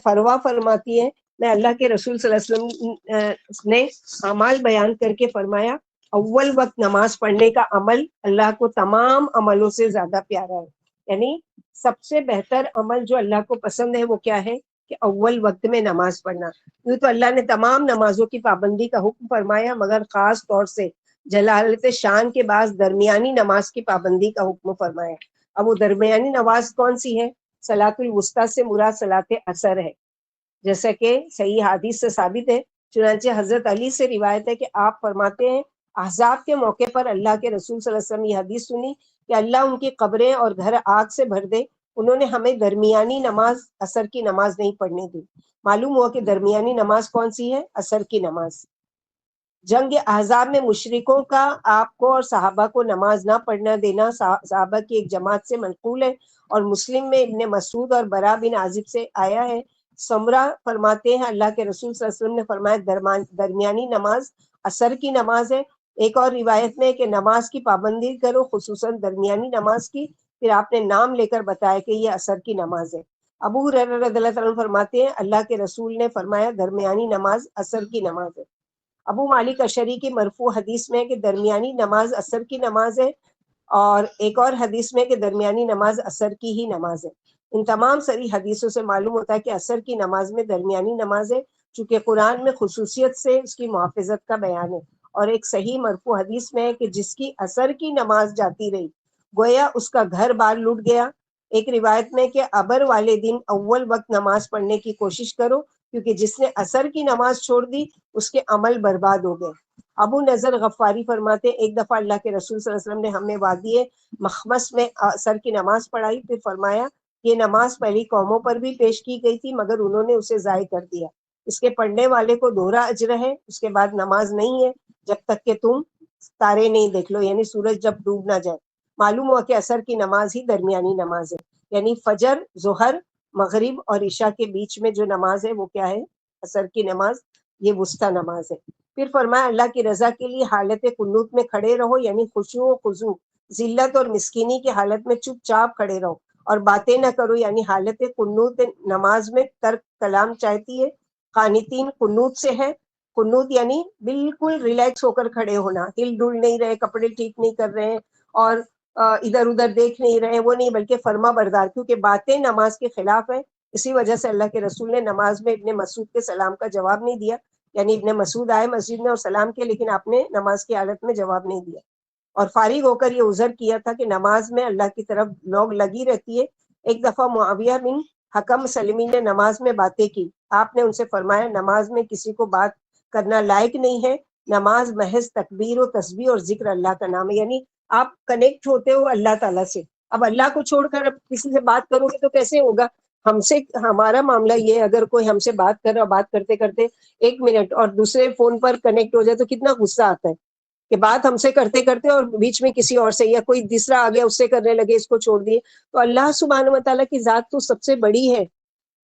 فروا فرماتی ہے میں اللہ کے رسول صلی اللہ علیہ وسلم نے اعمال بیان کر کے فرمایا اول وقت نماز پڑھنے کا عمل اللہ کو تمام عملوں سے زیادہ پیارا ہے. یعنی سب سے بہتر عمل جو اللہ کو پسند ہے وہ کیا ہے کہ اول وقت میں نماز پڑھنا. یوں تو اللہ نے تمام نمازوں کی پابندی کا حکم فرمایا، مگر خاص طور سے جلالت شان کے بعد درمیانی نماز کی پابندی کا حکم فرمایا. اب وہ درمیانی نماز کون سی ہے؟ صلاۃ الوسطیٰ سے مراد صلاۃ عصر ہے، جیسا کہ صحیح حدیث سے ثابت ہے. چنانچہ حضرت علی سے روایت ہے کہ آپ فرماتے ہیں احزاب کے موقع پر اللہ کے رسول صلی اللہ علیہ وسلم یہ حدیث سنی کہ اللہ ان کی قبریں اور گھر آگ سے بھر دے، انہوں نے ہمیں درمیانی نماز عصر کی نماز نہیں پڑھنے دی. معلوم ہوا کہ درمیانی نماز کون سی ہے؟ عصر کی نماز. جنگ احزاب میں مشرکوں کا آپ کو اور صحابہ کو نماز نہ پڑھنا دینا صحابہ کی ایک جماعت سے منقول ہے، اور مسلم میں ابن مسعود اور برا بن عازب سے آیا ہے. سمرہ فرماتے ہیں اللہ کے رسول صلی اللہ علیہ وسلم نے فرمایا درمیانی نماز عصر کی نماز ہے. ایک اور روایت میں کہ نماز کی پابندی کرو، خصوصاً درمیانی نماز کی. پھر آپ نے نام لے کر بتایا کہ یہ عصر کی نماز ہے. ابو ہریرہ رضی اللہ تعالیٰ عنہ فرماتے ہیں اللہ کے رسول نے فرمایا درمیانی نماز عصر کی نماز ہے. ابو مالک اشعری کی مرفوع حدیث میں کہ درمیانی نماز عصر کی نماز ہے، اور ایک اور حدیث میں کہ درمیانی نماز عصر کی ہی نماز ہے. ان تمام صریح حدیثوں سے معلوم ہوتا ہے کہ عصر کی نماز میں درمیانی نماز ہے، چونکہ قرآن میں خصوصیت سے اس کی محافظت کا بیان ہے. اور ایک صحیح مرفوع حدیث میں ہے کہ جس کی عصر کی نماز جاتی رہی گویا اس کا گھر بار لٹ گیا. ایک روایت میں کہ ابر والے دن اول وقت نماز پڑھنے کی کوشش کرو، کیونکہ جس نے عصر کی نماز چھوڑ دی اس کے عمل برباد ہو گئے. ابو نظر غفاری فرماتے ایک دفعہ اللہ کے رسول صلی اللہ علیہ وسلم نے ہمیں وادی مخمس میں عصر کی نماز پڑھائی. پھر فرمایا یہ نماز پہلی قوموں پر بھی پیش کی گئی تھی مگر انہوں نے اسے ضائع کر دیا. اس کے پڑھنے والے کو دوہرا اجر ہے. اس کے بعد نماز نہیں ہے جب تک کہ تم تارے نہیں دیکھ لو، یعنی سورج جب ڈوب نہ جائے. معلوم ہوا کہ عصر کی نماز ہی درمیانی نماز ہے، یعنی فجر، ظہر، مغرب اور عشاء کے بیچ میں جو نماز ہے وہ کیا ہے؟ عصر کی نماز. یہ وسطی نماز ہے. پھر فرمایا اللہ کی رضا کے لیے حالت قنوت میں کھڑے رہو، یعنی خشوع و خضوع، ذلت اور مسکینی کی حالت میں چپ چاپ کھڑے رہو اور باتیں نہ کرو، یعنی حالت قنوت نماز میں ترک کلام چاہتی ہے. قانتین قنوت سے ہے. قنوت یعنی بالکل ریلیکس ہو کر کھڑے ہونا، ہل ڈل نہیں رہے، کپڑے ٹھیک نہیں کر رہے ہیں اور ادھر ادھر دیکھ نہیں رہے، وہ نہیں، بلکہ فرما بردار، کیونکہ باتیں نماز کے خلاف ہے. اسی وجہ سے اللہ کے رسول نے نماز میں ابن مسعود کے سلام کا جواب نہیں دیا. یعنی ابن مسعود آئے مسجد میں اور سلام کیا، لیکن آپ نے نماز کی حالت میں جواب نہیں دیا اور فارغ ہو کر یہ عذر کیا تھا کہ نماز میں اللہ کی طرف لوگ لگی رہتی ہے. ایک دفعہ معاویہ بن حکم سلمی نے نماز میں باتیں کی. آپ نے ان سے فرمایا نماز میں کسی کو بات کرنا لائق نہیں ہے. نماز محض تکبیر و تسبیح اور ذکر اللہ کا نام ہے. یعنی آپ کنیکٹ ہوتے ہو اللہ تعالیٰ سے. اب اللہ کو چھوڑ کر اب کسی سے بات کرو گے تو کیسے ہوگا؟ ہم سے ہمارا معاملہ یہ ہے، اگر کوئی ہم سے بات کر رہا، بات کرتے کرتے 1 منٹ اور دوسرے فون پر کنیکٹ ہو جائے تو کتنا غصہ آتا ہے کہ بات ہم سے کرتے کرتے اور بیچ میں کسی اور سے یا کوئی تیسرا آ گیا اس سے کرنے لگے، اس کو چھوڑ دیے. تو اللہ سبحانہ و تعالیٰ کی ذات تو سب سے بڑی ہے،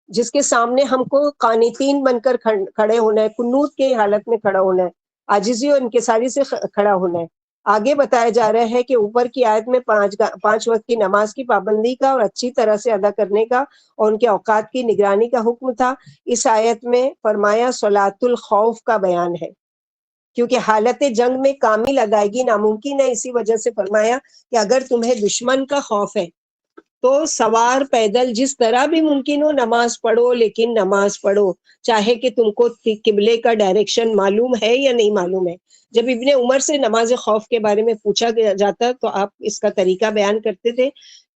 جس کے سامنے ہم کو قانتین بن کر کھڑے ہونا ہے، قنوت کے حالت میں کھڑا ہونا ہے، عاجزی اور انکساری سے کھڑا ہونا ہے. آگے بتایا جا رہا ہے کہ اوپر کی آیت میں 5 وقت کی نماز کی پابندی کا اور اچھی طرح سے ادا کرنے کا اور ان کے اوقات کی نگرانی کا حکم تھا. اس آیت میں فرمایا صلاۃ الخوف کا بیان ہے، کیونکہ حالت جنگ میں کامل ادائیگی ناممکن ہے. اسی وجہ سے فرمایا کہ اگر تمہیں دشمن کا خوف ہے تو سوار پیدل جس طرح بھی ممکن ہو نماز پڑھو، لیکن نماز پڑھو چاہے کہ تم کو قبلے کا ڈائریکشن معلوم ہے یا نہیں معلوم ہے. جب ابن عمر سے نماز خوف کے بارے میں پوچھا جاتا تو آپ اس کا طریقہ بیان کرتے تھے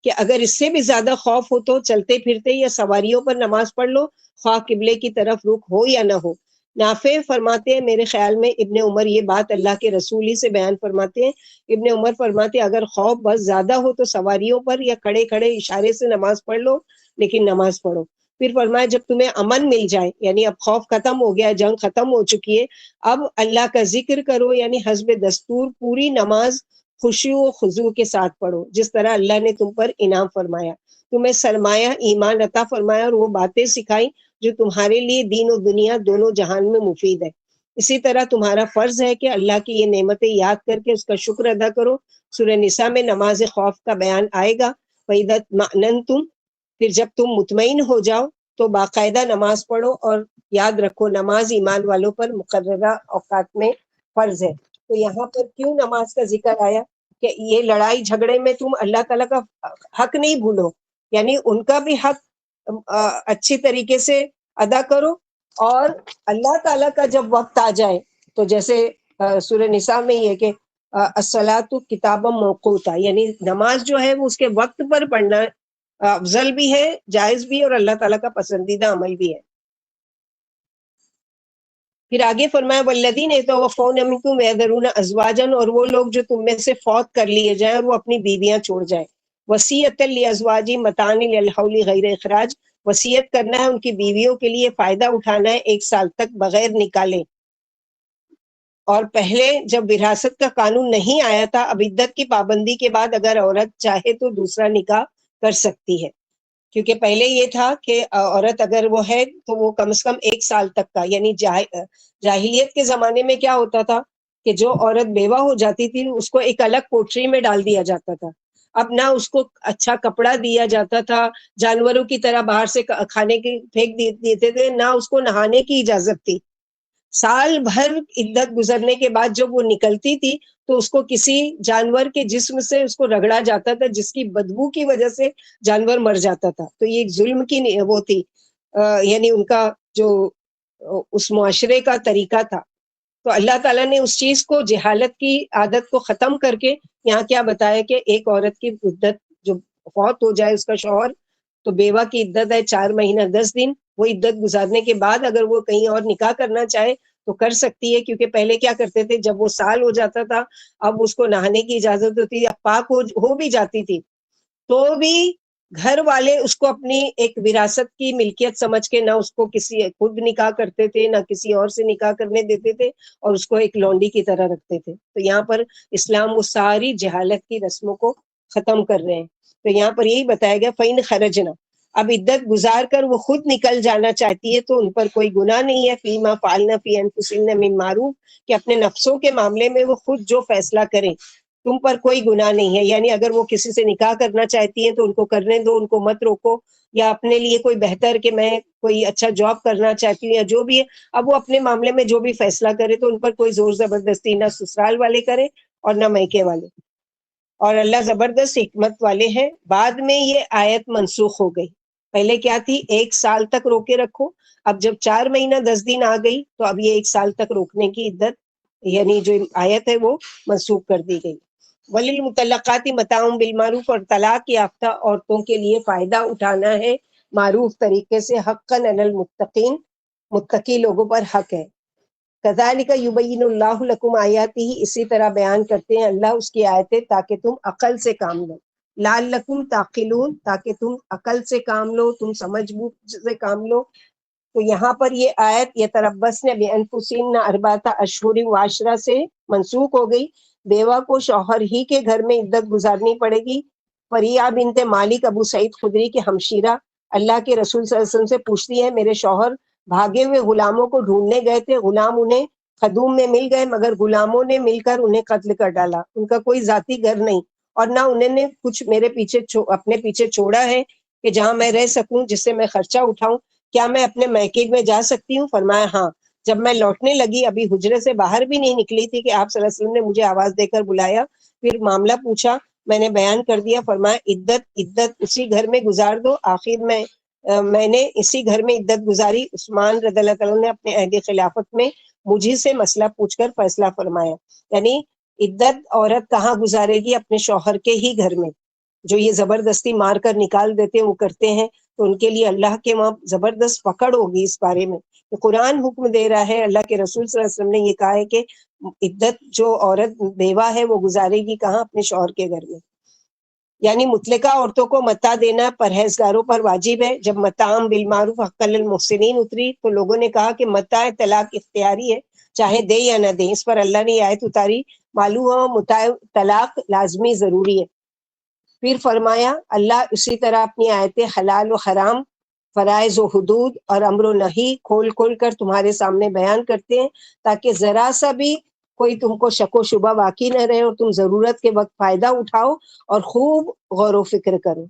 کہ اگر اس سے بھی زیادہ خوف ہو تو چلتے پھرتے یا سواریوں پر نماز پڑھ لو، خواہ قبلے کی طرف رخ ہو یا نہ ہو. نافع فرماتے ہیں میرے خیال میں ابن عمر یہ بات اللہ کے رسول ہی سے بیان فرماتے ہیں. ابن عمر فرماتے ہیں اگر خوف بہت زیادہ ہو تو سواریوں پر یا کھڑے کھڑے اشارے سے نماز پڑھ لو، لیکن نماز پڑھو. پھر فرمایا جب تمہیں امن مل جائے، یعنی اب خوف ختم ہو گیا، جنگ ختم ہو چکی ہے، اب اللہ کا ذکر کرو، یعنی حسب دستور پوری نماز خوشی و خضوع کے ساتھ پڑھو جس طرح اللہ نے تم پر انعام فرمایا، تمہیں سرمایہ ایمان عطا فرمایا اور وہ باتیں سکھائیں جو تمہارے لیے دین و دنیا دونوں جہان میں مفید ہے. اسی طرح تمہارا فرض ہے کہ اللہ کی یہ نعمتیں یاد کر کے اس کا شکر ادا کرو. سورہ نساء میں نماز خوف کا بیان آئے گا. وَإِذَا اطْمَأْنَنْتُمْ، پھر جب تم مطمئن ہو جاؤ تو باقاعدہ نماز پڑھو، اور یاد رکھو نماز ایمان والوں پر مقررہ اوقات میں فرض ہے. تو یہاں پر کیوں نماز کا ذکر آیا کہ یہ لڑائی جھگڑے میں تم اللہ تعالیٰ کا حق نہیں بھولو، یعنی ان کا بھی حق اچھی طریقے سے ادا کرو. اور اللہ تعالیٰ کا جب وقت آ جائے تو جیسے سورہ نساء میں یہ کہ الصلاۃ کتابا موقوتا، یعنی نماز جو ہے وہ اس کے وقت پر پڑھنا افضل بھی ہے، جائز بھی ہے، اور اللہ تعالیٰ کا پسندیدہ عمل بھی ہے. پھر آگے فرمایا والذین یتوفون منکم ویذرون ازواجا، اور وہ لوگ جو تم میں سے فوت کر لیے جائیں اور وہ اپنی بیویاں چھوڑ جائیں. وصیۃ لازواجہم متاعا الی الحول غیر اخراج، وصیت کرنا ہے ان کی بیویوں کے لیے فائدہ اٹھانا ہے 1 سال تک بغیر نکالے. اور پہلے جب وراثت کا قانون نہیں آیا تھا، اب عدت کی پابندی کے بعد اگر عورت چاہے تو دوسرا نکاح کر سکتی ہے. کیونکہ پہلے یہ تھا کہ عورت اگر وہ ہے تو وہ کم از کم 1 سال تک کا، یعنی جاہلیت کے زمانے میں کیا ہوتا تھا کہ جو عورت بیوہ ہو جاتی تھی اس کو ایک الگ کوٹری میں ڈال دیا جاتا تھا. اب نہ اس کو اچھا کپڑا دیا جاتا تھا، جانوروں کی طرح باہر سے کھانے کی پھینک دیتے تھے، نہ اس کو نہانے کی اجازت تھی. سال بھر عدت گزرنے کے بعد جب وہ نکلتی تھی تو اس کو کسی جانور کے جسم سے اس کو رگڑا جاتا تھا، جس کی بدبو کی وجہ سے جانور مر جاتا تھا. تو یہ ایک ظلم کی وہ تھی، یعنی ان کا جو اس معاشرے کا طریقہ تھا. تو اللہ تعالیٰ نے اس چیز کو، جہالت کی عادت کو ختم کر کے یہاں کیا بتایا کہ ایک عورت کی عدت جو فوت ہو جائے اس کا شوہر، تو بیوہ کی عدت ہے 4 مہینہ 10 دن. وہ عدت گزارنے کے بعد اگر وہ کہیں اور نکاح کرنا چاہے تو کر سکتی ہے. کیونکہ پہلے کیا کرتے تھے جب وہ سال ہو جاتا تھا اب اس کو نہانے کی اجازت ہوتی، اب پاک ہو بھی جاتی تھی تو بھی گھر والے اس کو اپنی ایک وراثت کی ملکیت سمجھ کے نہ اس کو کسی خود نکاح کرتے تھے نہ کسی اور سے نکاح کرنے دیتے تھے، اور اس کو ایک لونڈی کی طرح رکھتے تھے. تو یہاں پر اسلام وہ ساری جہالت کی رسموں کو ختم کر رہے ہیں. تو یہاں پر یہی بتایا گیا فَإِنْ خَرَجْنَا، اب عدت گزار کر وہ خود نکل جانا چاہتی ہے تو ان پر کوئی گناہ نہیں ہے. فِيمَا فَعَلْنَا فِي أَنفُسِهِنَّ مِن معروف، کہ اپنے نفسوں کے معاملے میں وہ خود جو فیصلہ کریں، تم پر کوئی گناہ نہیں ہے. یعنی اگر وہ کسی سے نکاح کرنا چاہتی ہیں تو ان کو کرنے دو، ان کو مت روکو. یا اپنے لیے کوئی بہتر کہ میں کوئی اچھا جاب کرنا چاہتی ہوں یا جو بھی ہے، اب وہ اپنے معاملے میں جو بھی فیصلہ کرے تو ان پر کوئی زور زبردستی نہ سسرال والے کرے اور نہ میکے والے. اور اللہ زبردست حکمت والے ہیں. بعد میں یہ آیت منسوخ ہو گئی. پہلے کیا تھی 1 سال تک روکے رکھو، اب جب 4 مہینہ 10 دن آ گئی تو اب یہ 1 سال تک روکنے کی عدت یعنی جو آیت ہے وہ منسوخ کر دی گئی. وَلِلْمُطَلَّقَاتِ مَتَاعٌ بِالْمَعْرُوفِ، اور طلاق یافتہ عورتوں کے لیے فائدہ اٹھانا ہے معروف طریقے سے. حقاً علی المتقین، متقی لوگوں پر حق ہے. کذالک یبین اللہ لکم آیاتہ، اسی طرح بیان کرتے ہیں اللہ اس کی آیتیں تاکہ تم عقل سے کام لو، لعلکم تعقلون، تاکہ تم عقل سے کام لو، تم سمجھ بوجھ سے کام لو۔ تو یہاں پر یہ آیت یتربصن بانفسہن اربعۃ اشہر وعشرہ سے منسوخ ہو گئی، بیوہ کو شوہر ہی کے گھر میں عدت گزارنی پڑے گی۔ فریہ بنت مالک ابو سعید خدری کی ہمشیرہ اللہ کے رسول صلی اللہ علیہ وسلم سے پوچھتی ہے، میرے شوہر بھاگے ہوئے غلاموں کو ڈھونڈنے گئے تھے، غلام انہیں خدوم میں مل گئے مگر غلاموں نے مل کر انہیں قتل کر ڈالا، ان کا کوئی ذاتی گھر نہیں اور نہ انہوں نے کچھ میرے پیچھے اپنے پیچھے چھوڑا ہے کہ جہاں میں رہ سکوں، جس سے میں خرچہ اٹھاؤں، کیا میں اپنے میکے میں جا سکتی ہوں؟ فرمایا ہاں۔ جب میں لوٹنے لگی، ابھی حجرے سے باہر بھی نہیں نکلی تھی کہ آپ صلی اللہ علیہ وسلم نے مجھے آواز دے کر بلایا، پھر معاملہ پوچھا، میں نے بیان کر دیا، فرمایا عدت اسی گھر میں گزار دو۔ آخر میں نے اسی گھر میں عدت گزاری۔ عثمان رضی اللہ تعالیٰ نے اپنے عہد خلافت میں مجھے سے مسئلہ پوچھ کر فیصلہ فرمایا، یعنی عدت عورت کہاں گزارے گی؟ اپنے شوہر کے ہی گھر میں۔ جو یہ زبردستی مار کر نکال دیتے ہیں وہ کرتے ہیں، تو ان کے لیے اللہ کے وہاں زبردست پکڑ ہوگی اس بارے میں۔ تو قرآن حکم دے رہا ہے، اللہ کے رسول صلی اللہ علیہ وسلم نے یہ کہا ہے کہ عدت جو عورت بیوہ ہے وہ گزارے گی کہاں؟ اپنے شوہر کے گھر میں۔ یعنی مطلقہ عورتوں کو متاع دینا پرہیزگاروں پر واجب ہے۔ جب متاع بالمعروف حقا للمحسنین اتری تو لوگوں نے کہا کہ متاع طلاق اختیاری ہے، چاہے دے یا نہ دے۔ اس پر اللہ نے آیت اتاری، معلوم ہو متاع طلاق لازمی ضروری ہے۔ پھر فرمایا اللہ اسی طرح اپنی آیتیں حلال و حرام، فرائض و حدود اور امر و نہی کھول کھول کر تمہارے سامنے بیان کرتے ہیں تاکہ ذرا سا بھی کوئی تم کو شک و شبہ باقی نہ رہے اور تم ضرورت کے وقت فائدہ اٹھاؤ اور خوب غور و فکر کرو۔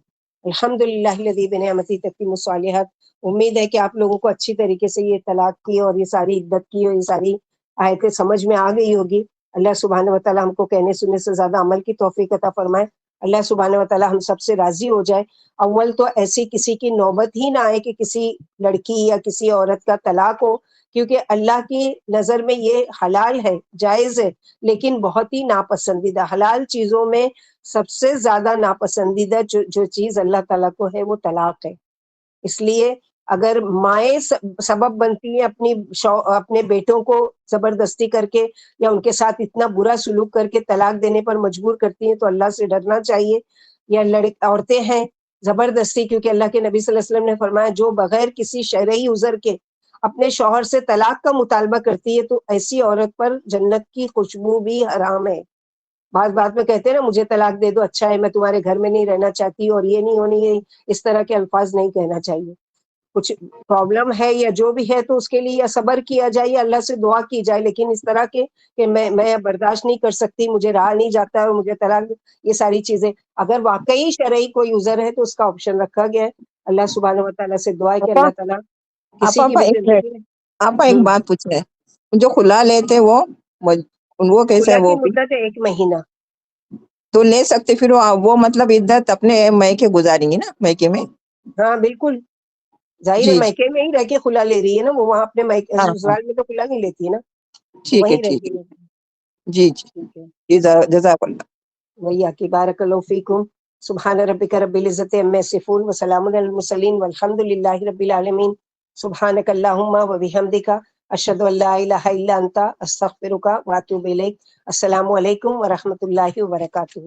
الحمدللہ الذی بنعمتہ تتم الصالحات۔ امید ہے کہ آپ لوگوں کو اچھی طریقے سے یہ طلاق کی اور یہ ساری عدت کی اور یہ ساری آیتیں سمجھ میں آ گئی ہوگی۔ اللہ سبحانہ و تعالیٰ ہم کو کہنے سننے سے زیادہ عمل کی توفیق عطا فرمائے۔ اللہ سبحانہ و تعالیٰ ہم سب سے راضی ہو جائے۔ اول تو ایسی کسی کی نوبت ہی نہ آئے کہ کسی لڑکی یا کسی عورت کا طلاق ہو، کیونکہ اللہ کی نظر میں یہ حلال ہے، جائز ہے، لیکن بہت ہی ناپسندیدہ۔ حلال چیزوں میں سب سے زیادہ ناپسندیدہ جو چیز اللہ تعالیٰ کو ہے وہ طلاق ہے۔ اس لیے اگر مائیں سبب بنتی ہیں اپنے بیٹوں کو زبردستی کر کے یا ان کے ساتھ اتنا برا سلوک کر کے طلاق دینے پر مجبور کرتی ہیں تو اللہ سے ڈرنا چاہیے۔ یا عورتیں ہیں زبردستی، کیونکہ اللہ کے نبی صلی اللہ علیہ وسلم نے فرمایا جو بغیر کسی شرعی عذر کے اپنے شوہر سے طلاق کا مطالبہ کرتی ہے تو ایسی عورت پر جنت کی خوشبو بھی حرام ہے۔ بات میں کہتے ہیں نا مجھے طلاق دے دو، اچھا ہے میں تمہارے گھر میں نہیں رہنا چاہتی اور یہ نہیں ہونی ہے، اس طرح کے الفاظ نہیں کہنا چاہیے۔ کچھ پرابلم ہے یا جو بھی ہے تو اس کے لیے یا صبر کیا جائے یا اللہ سے دعا کی جائے، لیکن اس طرح کے کہ میں برداشت نہیں کر سکتی، مجھے رہا نہیں جاتا ہے اور مجھے طلاق، یہ ساری چیزیں اگر واقعی شرعی کوئی عذر ہے تو اس کا آپشن رکھا گیا ہے۔ اللہ سبحانہ و تعالیٰ سے دعا ہے کہ اللہ تعالیٰ کسی کی بھی زندگی میں آپ ایک بات پوچھے، جو خلا لیتے وہ کیسے خلا ہے؟ کی وہ بھی مدت ہے 1 مہینہ۔ تو لے سکتے، پھر وہ مطلب عدت اپنے میکے گزاریں گی نا، میکے میں؟ ہاں بالکل، ظاہر ہے جی میکے میں ہی رہ کے خلا لے رہی ہے نا، وہ وہاں اپنے ہاں ہاں، سسرال میں تو خلا نہیں لیتی ہے نا، ٹھیک ہے وہیں ٹھیک رہتی ہے، ہے۔ جی جی، ٹھیک ہے، جزاک اللہ۔ وہی کی بارک اللہ فیکم۔ سبحان ربک رب العزت عما یصفون وسلام علی المرسلین والحمد للہ رب العالمین۔ سبحانک اللہم و بحمدک، اشہد ان لا الہ الا انت، استغفرک و اتوب الیک۔ السلام علیکم ورحمۃ اللہ وبرکاتہ۔